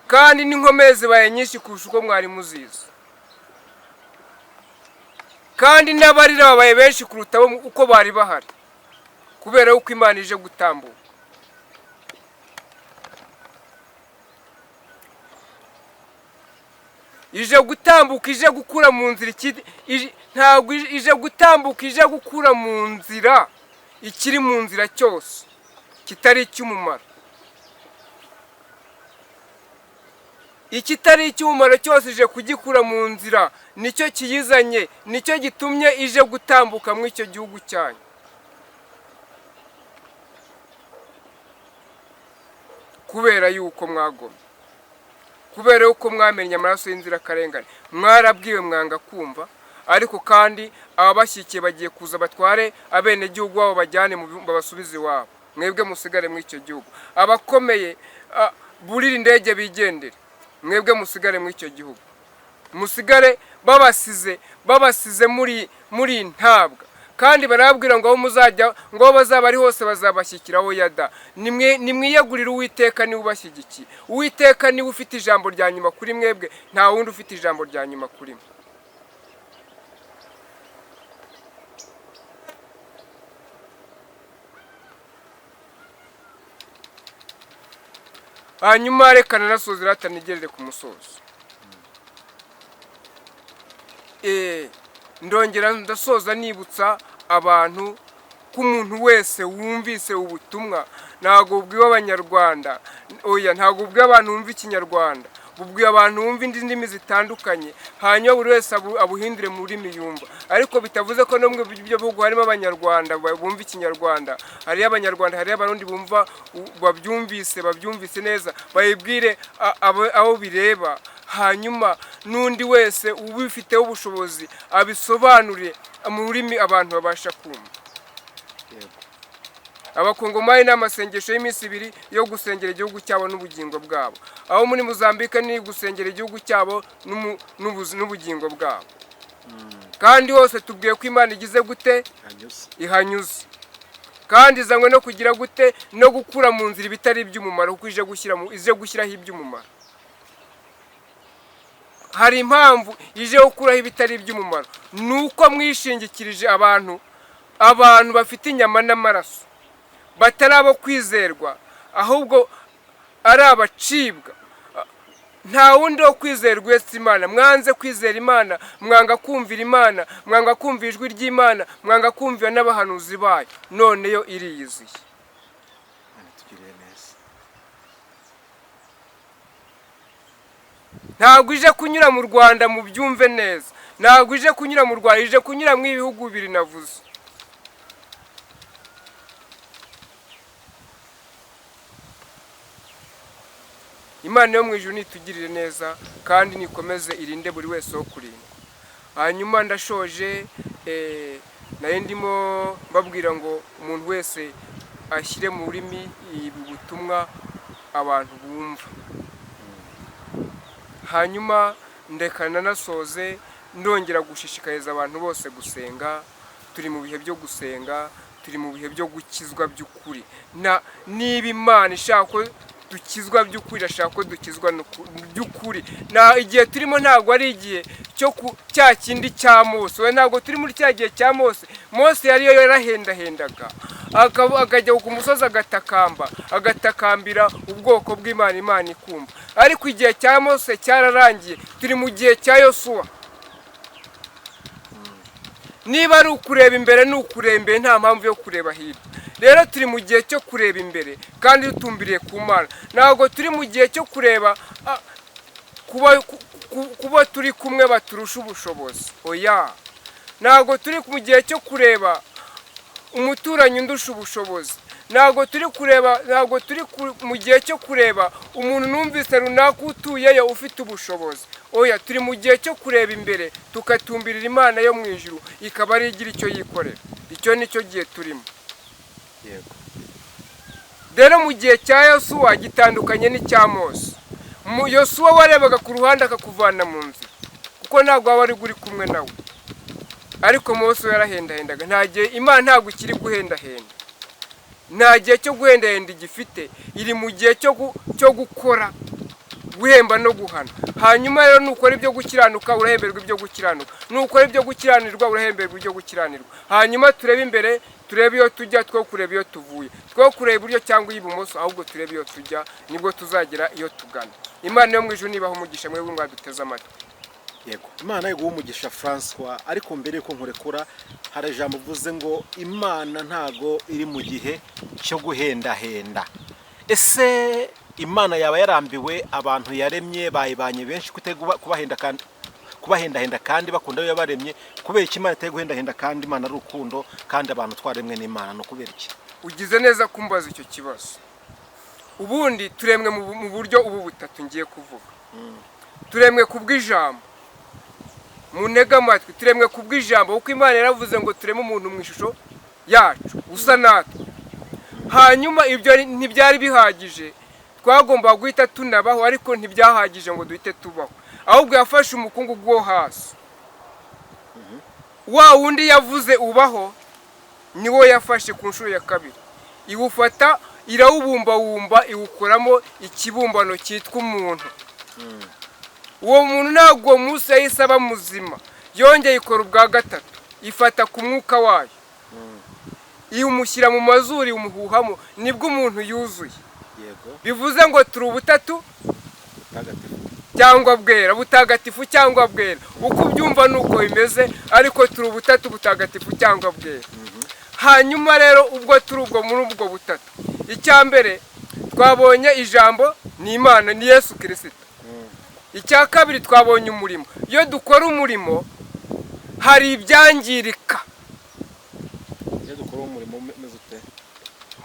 Speaker 1: kandi n'inkomezi zibaye nyinshi kurusha uko mwari muzizi, kandi n'abarira babaye benshi kuruta uko bari bahari, kubera yuko Imana ije gutambuka. Ije gutambuka, ije gukura mu nzira, ntabwo ije gutambuka, ije gukura mu nzira ikiri mu nzira cyose kitari icy'umumaro. Ikitari icy'umumaro cyose ije kugikura mu nzira, nicyo kiyizanye, nicyo gitumye ije gutambuka mu icyo gihugu cyanyu. Kubera yuko mwagomye, kubera yuko mwamenye amaraso y'inzirakarengane, mwarabwiwe mwanga kumva, ariko kandi ababashyikiye bagiye kuza batware abene gihugu babo bajyane babasubize iwabo, mwebwe musigare muri icyo gihugu. Abakomeye burira indege bigendere, mwebwe musigare muri icyo gihugu, musigare babasize muri ntabwa. Kandi barabwira ngo aho muzajya, ngo bazaba ari hose bazabashyikiraho yada. Nimwiyegurire Uwiteka, niwe ubashyigikiye. Uwiteka niwe ufite ijambo rya nyuma kuri mwebwe, nta wundi ufite ijambo rya nyuma kuri mwe. hanyuma reka nanasoze ratanigerere ku musozo. Ndongera ndasoza nibutsa abantu ko umuntu wese wumvise ubutumwa, ntabwo bubwiwe abanyarwanda, oya ntabwo bubwiwe abantu bumva ikinyarwanda, bubwiwe abantu bumva indi ndimi zitandukanye, hanyuma buri wese abuhindure mu rurimi yumva. Ariko bitavuze ko no mu byo bihugu harimo abanyarwanda bumva ikinyarwanda, hariyo abanyarwanda, hariyo abarundi bumva babyumvise neza, bayibwire abo bireba, hanyuma n'undi wese ubifiteho ubushobozi abisobanure mu rurimi abantu babasha kumva. Abakongomani n'amasengesho y'iminsi 2 yo gusengera igihugu cyabo n'ubugingo bwabo. Aho muri Mozambique ni gusengera igihugu cyabo n'ubugingo bwabo. Kandi hose tubwiye ko Imana igize gute ihanyuze. Kandi izanywe no kugira gute no gukura mu nzira bitari iby'umumaro, kuko ije gushyiraho iby'umumaro. Hari impamvu ije gukuraho ibitari iby'umumaro, nuko mwishingikirije abantu bafite inyama n'amaraso, batari abo kwizerwa, ahubwo ari abacibwa. Nta wundi wo kwizerwa uretse Imana. Mwanze kwizera Imana, mwanga kumvira Imana, mwanga kumva ijwi ry'Imana, mwanga kumvira n'abahanuzi bayo, none yo iriyiziye. Ntabwo ije kunyura mu Rwanda mu byumve neza, ntabwo ije kunyura mu Rwanda, ije kunyura mu ibihugu 2 navuze. Imana yo mu ijuru nitugirire neza kandi nikomeze irinde buri wese wo kurindwa. Hanyuma ndashoje, nayo ndimo babwira ngo umuntu wese ashyire mu rurimi ubutumwa abantu bumva. Hanyuma ndekana nasoze ndongera gushishikariza abantu bose gusenga. Turi mu bihe byo gusenga, turi mu bihe byo gukizwa by'ukuri. Niba Imana ishaka ko dukizwa by'ukuri, irashaka ko dukizwa by'ukuri. Igihe turimo ntabwo ari igihe cya kindi cya Mose. We ntabwo turi muri cya gihe cya Mose. Mose yari yarahendahendaga, akajya ku musozi agatakambira ubwoko bw'Imana, Imana ikumva. Ariko igihe cya Mose cyararangiye, turi mu gihe cya Yosuwa. Niba ari ukureba imbere n'ukureba imbere, nta mpamvu yo kureba hirya. Rero turi mu gihe cyo kureba imbere kandi dutumbiriye ku Mana. Ntabwo turi mu gihe cyo kureba kuba turi kumwe baturusha ubushobozi, oya. Ntabwo turi mu gihe cyo kureba umuturanyi undusha ubushobozi. Ntabwo turi mu gihe cyo kureba umuntu numvise runaka utuyeyo ufite ubushobozi, oya. Turi mu gihe cyo kureba imbere tukatumbirira Imana yo mu ijuru, ikaba ari igira icyo yikorera. Icyo nicyo gihe turimo. Rero mu gihe cya Yosuwa gitandukanye n'icya Mose. Yosuwa warebaga ku ruhande akakuvana mu nzira, kuko ntabwo waba ari uri kumwe nawe. Ariko Mose yarahendahendaga. Nta gihe Imana ntabwo ikiri guhendahenda, nta gihe cyo guhendahenda igifite. Iri mu gihe cyo gukora, guhemba no guhana. Hanyuma rero nukora ibyo gukiranuka urahemberwa ibyo gukiranuka, nukora ibyo gukiranirwa urahemberwa ibyo gukiranirwa. Hanyuma turebe imbere, turebe iyo tujya, two kureba iyo tuvuye, two kureba iburyo cyangwa ibumoso, ahubwo turebe iyo tujya, nibwo tuzagera iyo tugana. Imana yo mu ijuru nibaho umugisha mwebwe mwaduteze amatwi.
Speaker 2: Yego, Imana yiguha umugisha François. Ariko mbere yuko nkurekura, hari ijambo uvuze ngo Imana ntago iri mu gihe cyo guhendahenda. Ese Imana yaba yarambiwe abantu yaremye bayibanye benshi kubahendahenda kandi bakunda yo yabaremye? Kubera iki Imana iteye guhendahenda kandi Imana ari urukundo, kandi abantu twaremwe n'Imana? No kubera iki?
Speaker 1: Ugize neza kumbaza icyo kibazo. Ubundi turemwe mu buryo ubu butatu ngiye kuvuga. Turemwe kubw'ijambo, mu ntege amatwi. Turemwe kubw'ijambo, kuko Imana yaravuze ngo tureme umuntu mu ishusho yacu usa natwe. Hanyuma ibyo ntibyari bihagije, twagomba guhita tunabaho, ariko ntibyahagije ngo duhite tubaho. Ahubwo yafashe umukungugu wo hasi, wa wundi yavuze ubaho niwo yafashe ku nshuro ya kabiri, iwufata irawubumbawumba, iwukoramo ikibumbano cyitwa umuntu. Uwo muntu ntabwo uwo munsi yahise aba muzima, yongeye ikora ubwa gatatu, ifata ku mwuka wayo, iwumushyira mu mazuru, iwumuhuhamo, nibwo umuntu yuzuye.
Speaker 2: yego
Speaker 1: bivuze ngo turi ubutatu
Speaker 2: butagatifu
Speaker 1: cyangwa bwera, butagatifu cyangwa bwera, uko ubyumva nuko bimeze, ariko turi ubutatu butagatifu cyangwa bwera. Hanyuma rero ubwo turi ubwo muri ubwo butatu, icya mbere twabonye ijambo ni Imana, ni Yesu Kristo. Icya kabiri twabonye umurimo. Iyo dukora umurimo hari ibyangirika.
Speaker 2: iyo dukora umurimo umeze ute?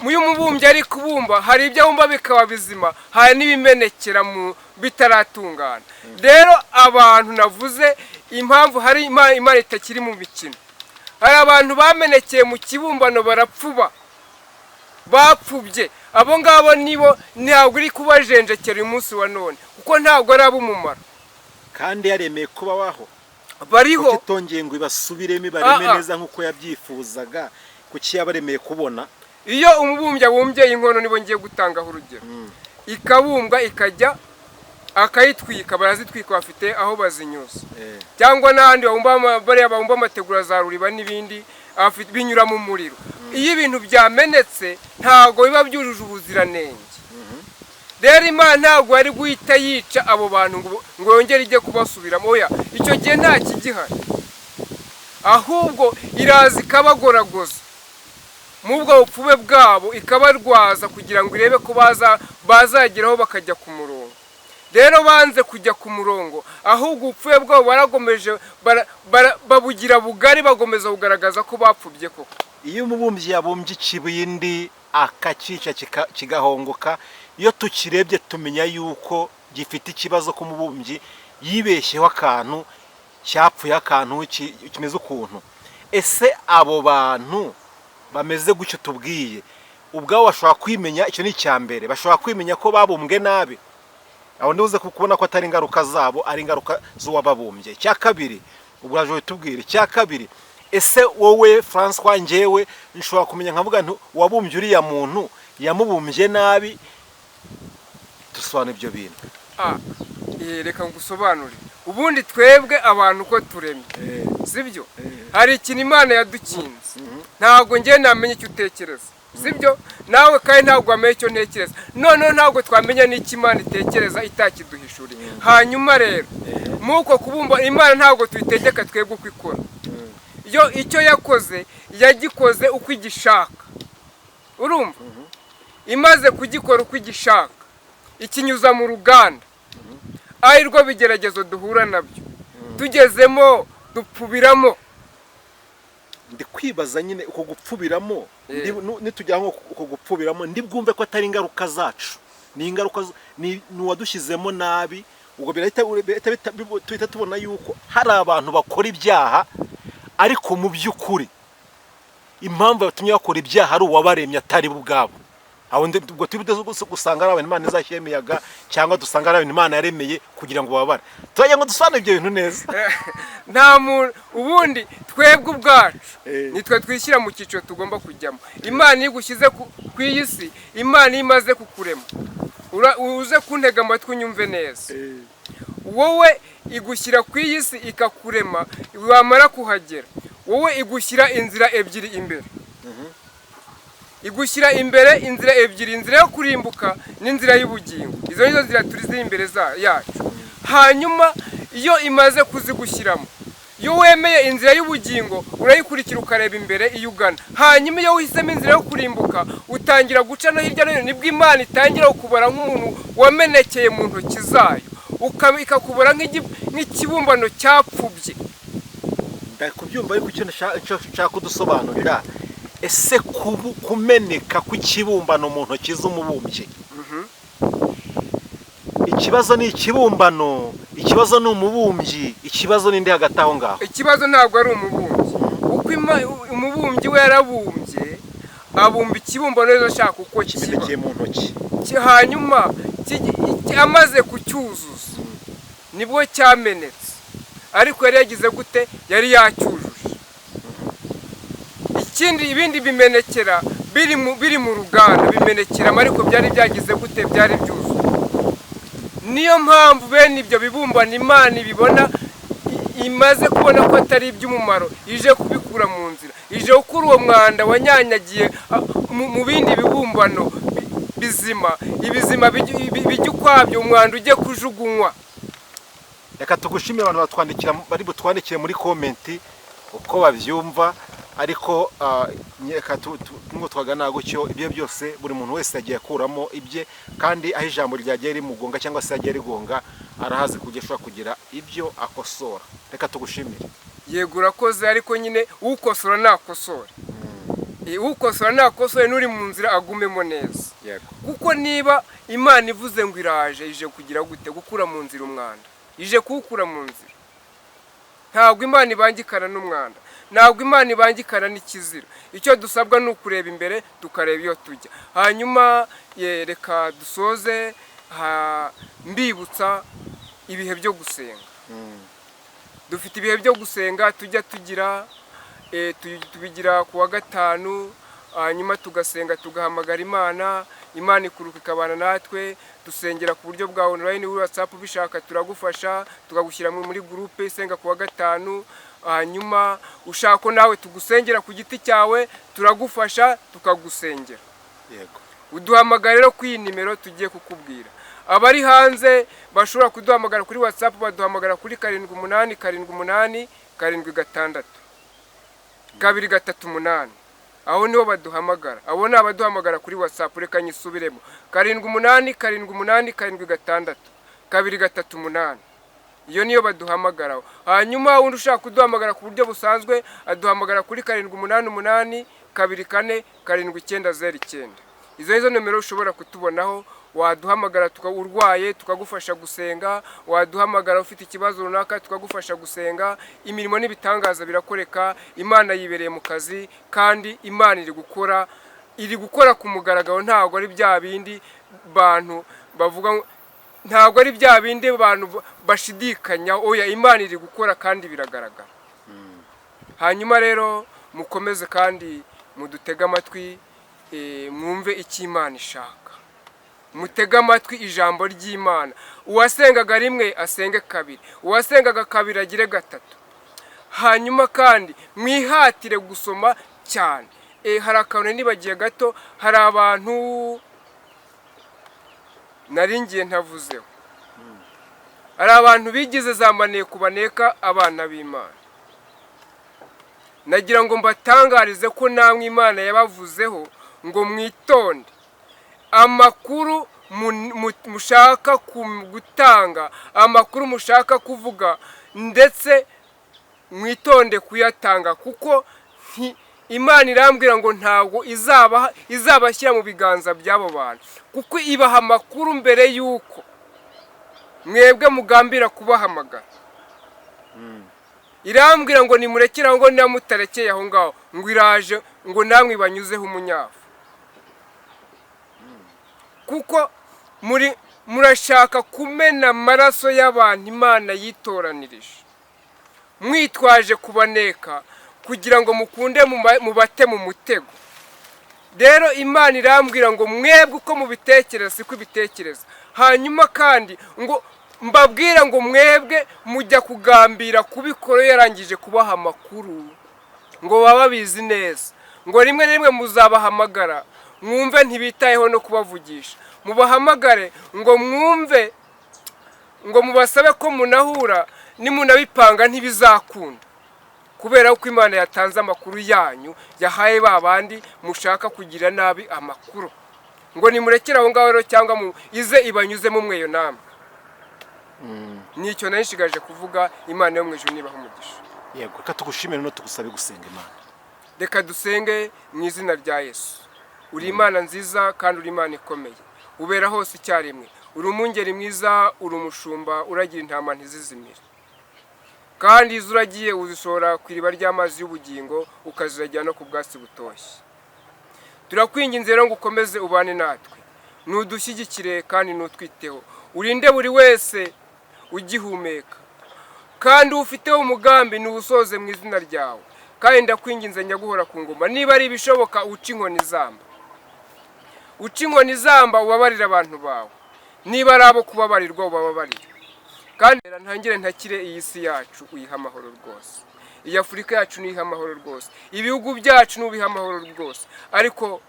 Speaker 1: Muyu mubumbyi ari kubumba hari ibyo abumba bikaba bizima, hari n'ibimenekera mu bitaratungana. Rero abantu navuze impamvu hari Imana itakiri mu mikino, hari abantu bamenekeye mu kibumbano barapfuba, bapfubye. Abo ngabo nibo ntabwo uri kubajenjekera uyu munsi wa none, kuko ntabwo ari ab'umumaro.
Speaker 2: Kandi yaremeye kubaho
Speaker 1: Bariho
Speaker 2: kitongeye ngo ibasubiremo ibareme neza nk'uko yabyifuzaga, kuki yabaremeye kubona.
Speaker 1: iyo umubumbyi abumbye inkono, nibo ngiye gutangaho urugero, ikabumbwa ikajya akayitwika, barazitwika bafite aho bazinyuza, cyangwa n'ahandi babumba amategura za ruriba n'ibindi binyura mu muriro. Iyo ibintu byamenetse ntabwo biba byujuje ubuziranenge. Rero Imana ntabwo ari guhita yica abo bantu ngo yongere ijye kubasubiramo, oya, icyo gihe nta kigihari, ahubwo iraza ikabagoragoza mu bwo bupfube bwabo, ikabarwaza kugira ngo irebe ko bazageraho bakajya ku murongo. Rero banze kujya ku murongo, ahubwo ubupfube bwabo baragomeje babugira bugari, bagomeza kugaragaza ko bapfubye koko.
Speaker 2: Iyo umubumbyi yabumbye ikibindi akacica kigahongoka, iyo tukirebye tumenya yuko gifite ikibazo ko umubumbyi yibeshyeho akantu, cyapfuye akantu kimeze ukuntu. Ese abo bantu bameze gutyo tubwiye ubwabo bashobora kwimenya, icyo ni icya mbere, bashobora kwimenya ko babumbwe nabi, aho ndibuze kubona ko atari ingaruka zabo, ari ingaruka z'uwababumbye. Icya kabiri ubwo tubwire, icya kabiri, ese wowe François njyewe nshobora kumenya nkavuga nti wabumbye uriya muntu yamubumbye nabi, dusobanura ibyo bintu.
Speaker 1: Reka ngusobanure. Ubundi twebwe abantu ko turemye, sibyo? Hari ikintu Imana yadukinze, ntabwo njye namenya icyo utekereza, sibyo? Nawe kandi ntabwo wamenya icyo ntekereza, noneho ntabwo twamenya n'icyo Imana itekereza itakiduhishuriye. Hanyuma rero muko kubumba Imana ntabwo tuyitegeka twebwe uko ikora. Icyo yakoze yagikoze uko igishaka, urumva? Imaze kugikora uko igishaka, ikinyuza mu ruganda, ari rwo bigeragezo duhura nabyo, tugezemo dupfubiramo.
Speaker 2: Ndi kwibaza nyine uko gupfubiramo, nitujya nko uko gupfubiramo, ndibwumve ko atari ingaruka zacu, ni ingaruka ni uwadushyizemo nabi. Ubwo tuhita tubona yuko hari abantu bakora ibyaha, ariko mu by'ukuri impamvu yatumye bakora ibyaha ari uwabaremye, atari bo ubwabo. Aho ubwo tubide gusanga ari abantu Imana izashyira imiyaga, cyangwa dusanga ari abantu Imana yaremeye kugira ngo babare. Turagira ngo dusobanure ibyo bintu neza.
Speaker 1: Nta muntu ubundi twebwe ubwacu nitwe twishyira mu cyiciro tugomba kujyamo. Imana igushyize ku iyi si, Imana imaze kukurema, uze kuntega amatwi unyumve neza. Wowe igushyira ku iyi si ikakurema, wamara kuhagera wowe igushyira inzira ebyiri imbere. Igushyira imbere inzira ebyiri, inzira yo kurimbuka n'inzira y'ubugingo. Izo nizo nzira turi ziri imbere yacu. Hanyuma iyo imaze kuzigushyiramo, iyo wemeye inzira y'ubugingo urayikurikira ukareba imbere iyo ugana. Hanyuma iyo uhisemo inzira yo kurimbuka utangira guca no hirya no hino, nibwo Imana itangira kukubara nk'umuntu wamenekeye mu ntoki zayo, ikakubara nk'ikibumbano cyapfubye.
Speaker 2: Ndakubyumva ariko icyo nshaka kudusobanurira, ese kumeneka kw'ikibumbano mu ntoki z'umubumbyi, ikibazo ni ikibumbano, ikibazo ni umubumbyi, ikibazo ni ndi hagati aho ngaho?
Speaker 1: Ikibazo ntabwo ari umubumbyi, uko umubumbyi we yarabumbye, abumba ikibumbano neza ashaka uko
Speaker 2: kimenekeye mu ntoki.
Speaker 1: Hanyuma amaze kucyuzuza nibwo cyamenetse, ariko yari yagize gute? Yari yacyujuje. Ibindi bimenekera biri mu ruganda, bimenekeramo, ariko byari byagize gute? Byari byuzuye. Niyo mpamvu bene ibyo bibumbano Imana ibibona, imaze kubona ko atari iby'umumaro, ije kubikura mu nzira, ije gukura uwo mwanda wanyanyagiye mu bindi bibumbano bizima, ibizima bijya ukwabyo, umwanda ujye kujugunywa.
Speaker 2: Reka tugushimire abantu batwandikira, bari butwandikire muri komenti uko babyumva, ariko reka twagana gutyo ibyo byose buri muntu wese yagiye akuramo ibye, kandi aho ijambo ryagiye rimugonga cyangwa se yagiye rigonga arahazi kujya ashobora kugira ibyo akosora. Reka tugushimire.
Speaker 1: Yego urakoze, ariko nyine ukosora nakosore. Ukosora nakosore, n'uri mu nzira agumemo neza. Kuko niba Imana ivuze ngo iraje, ije kugira gute? Gukura mu nzira umwanda, ije kuwukura mu nzira. Ntabwo Imana ibangikana n'umwanda, ntabwo Imana ibangikana n'ikizira. Icyo dusabwa ni ukureba imbere tukareba iyo tujya. Hanyuma reka dusoze mbibutsa ibihe byo gusenga. Dufite ibihe byo gusenga tujya tugira, tubigira ku wa gatanu, hanyuma tugasenga tugahamagara Imana, Imana ikuruka ikabana natwe. Dusengera ku buryo bwa online, WhatsApp bishaka turagufasha, tukagushyira muri groupe isenga ku wa gatanu. Hanyuma ushaka nawe tugusengera ku giti cyawe, turagufasha tukagusengera.
Speaker 2: Yego.
Speaker 1: Uduhamagara rero ku iyi nimero tugiye kukubwira. Abari hanze bashobora kuduhamagara kuri WhatsApp, baduhamagara kuri 78 78 238. Aho niho baduhamagara. Abo ni abaduhamagara kuri WhatsApp. Reka nyisubiremo: 78 238. Iyo niyo baduhamagaraho. Hanyuma undi ushaka kuduhamagara ku buryo busanzwe aduhamagara kuri 788 24 7909. Izo nimero ushobora kutubonaho. Waduhamagara urwaye tukagufasha gusenga, waduhamagara ufite ikibazo runaka tukagufasha gusenga. Imirimo n'ibitangaza birakoreka. Imana yibereye mu kazi, kandi Imana iri gukora ku mugaragaro. Ntabwo ari bya bindi bantu bavuga, ntabwo ari bya bindi abantu bashidikanya. Oya, Imana iri gukora kandi biragaragara. Hanyuma rero mukomeze kandi mudutega amatwi, mwumve icyo Imana ishaka. Mutega amatwi ijambo ry'Imana. Uwasengaga rimwe asenge kabiri, uwasengaga kabiri agire gatatu. Hanyuma kandi mwihatire gusoma cyane. Hari akantu nibagiye gato, hari abantu naringiye ntavuzeho. Hari abantu bigize zamaniye kubaneka abana b'Imana. Nagira ngo mbatangarize ko namwe Imana yabavuzeho ngo mwitonde. Amakuru mushaka gutanga, amakuru mushaka kuvuga, ndetse mwitonde kuyatanga, kuko Imana irambwira ngo ntabwo izabashyira mu biganza by'abo bantu, kuko ibaha amakuru mbere y'uko mwebwe mugambira kubahamagara. Irambwira ngo nimurekere ngo niba mutarekeye aho ngaho, ngo iraje ngo namwe banyuzeho umunyafu. Kuko murashaka kumena amaraso y'abantu Imana yitoranirije, mwitwaje kubaneka kugira ngo mukunde mubate mu mutego. Rero Imana irambwira ngo mwebwe uko mubitekereza siko ibitekereza. Hanyuma kandi ngo mbabwira ngo mwebwe mujya kugambira kubikora yarangije kubaha amakuru, ngo baba bizi neza, ngo rimwe na rimwe muzabahamagara mwumve ntibitayeho no kubavugisha. Mubahamagare ngo mwumve, ngo mubasabe ko munahura, nimunabipanga ntibizakunda, kubera ko Imana yatanze amakuru yanyu, yahaye babandi mushaka kugira nabi amakuru. Ngo nimurekere aho ngaho rero, cyangwa ize ibanyuzemo mweyo namwe. Nicyo narishigaje kuvuga. Imana yo mu ijuru nibaho umugisha.
Speaker 2: Yego, reka tugushimire no tugusabe gusenga Imana.
Speaker 1: Reka dusenge mu izina rya Yesu. Uri Imana nziza kandi uri Imana ikomeye, ubera hose icyarimwe. Uri umungeri mwiza, uri umushumba uragira intama ntizizimire, kandi izo uragiye uzishora ku iriba ry'amazi y'ubugingo, ukaziragira no ku bwatsi butoshye. Turakwinginze rero ngo ukomeze ubane natwe, nudushyigikire kandi nutwiteho. Urinde buri wese ugihumeka, kandi ufiteho umugambi nuwusoze mu izina ryawe. Kandi ndakwinginze nyaguhora ku ngoma, niba ari ibishoboka uca inkoni zamba, uca inkoni zamba ubabarira abantu bawe. Niba ari abo kubabarirwa ubababarire. Kandi ntangire ntakire iyi si yacu uyiha amahoro rwose, iyi Afurika yacu niha amahoro rwose, ibihugu byacu nubiha amahoro rwose. Ariko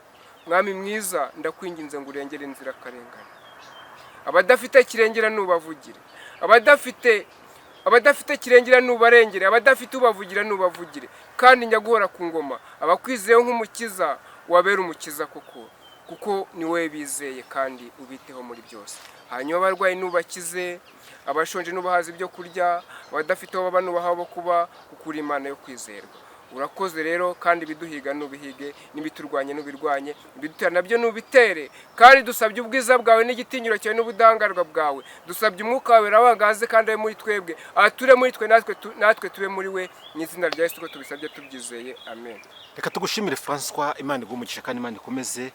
Speaker 1: mwami mwiza ndakwinginze ngo urengere inzirakarengane, abadafite kirengera nubavugire, abadafite kirengera nubarengere, abadafite ubavugira nubavugire, kandi nyaguhora ku ngoma abakwizeyeho nk'umukiza wabera umukiza kuko ni wowe bizeye kandi ubiteho muri byose. Hanyuma abarwayi nubakize, abashonje nubahaza ibyo kurya, abadafite aho baba nubaha bo kuba, kuko uri Imana yo kwizerwa. Urakoze rero, kandi ibiduhiga nubihige, n'ibiturwanye nubirwanye, ibidutera nabyo nubitere, kandi dusabye ubwiza bwawe n'igitinyiro cyawe n'ubudangarwa bwawe, dusabye umwuka wawe rawangaze kandi abe muri twebwe, ature muri twe natwe tube muri we, mu izina rya Yesu ko tubisabye tubyizeye, amen.
Speaker 2: Reka tugushimire François, Imana igumugisha kandi Imana ikomeze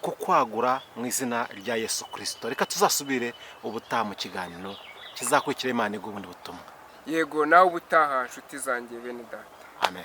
Speaker 2: kukwagura mu izina rya Yesu Kristo. Reka tuzasubire ubutaha mu kiganiro kizakurikira. Imana iguhe ubutumwa.
Speaker 1: Yego, nawe ubutaha nshuti zanjye bene data.
Speaker 2: Amen.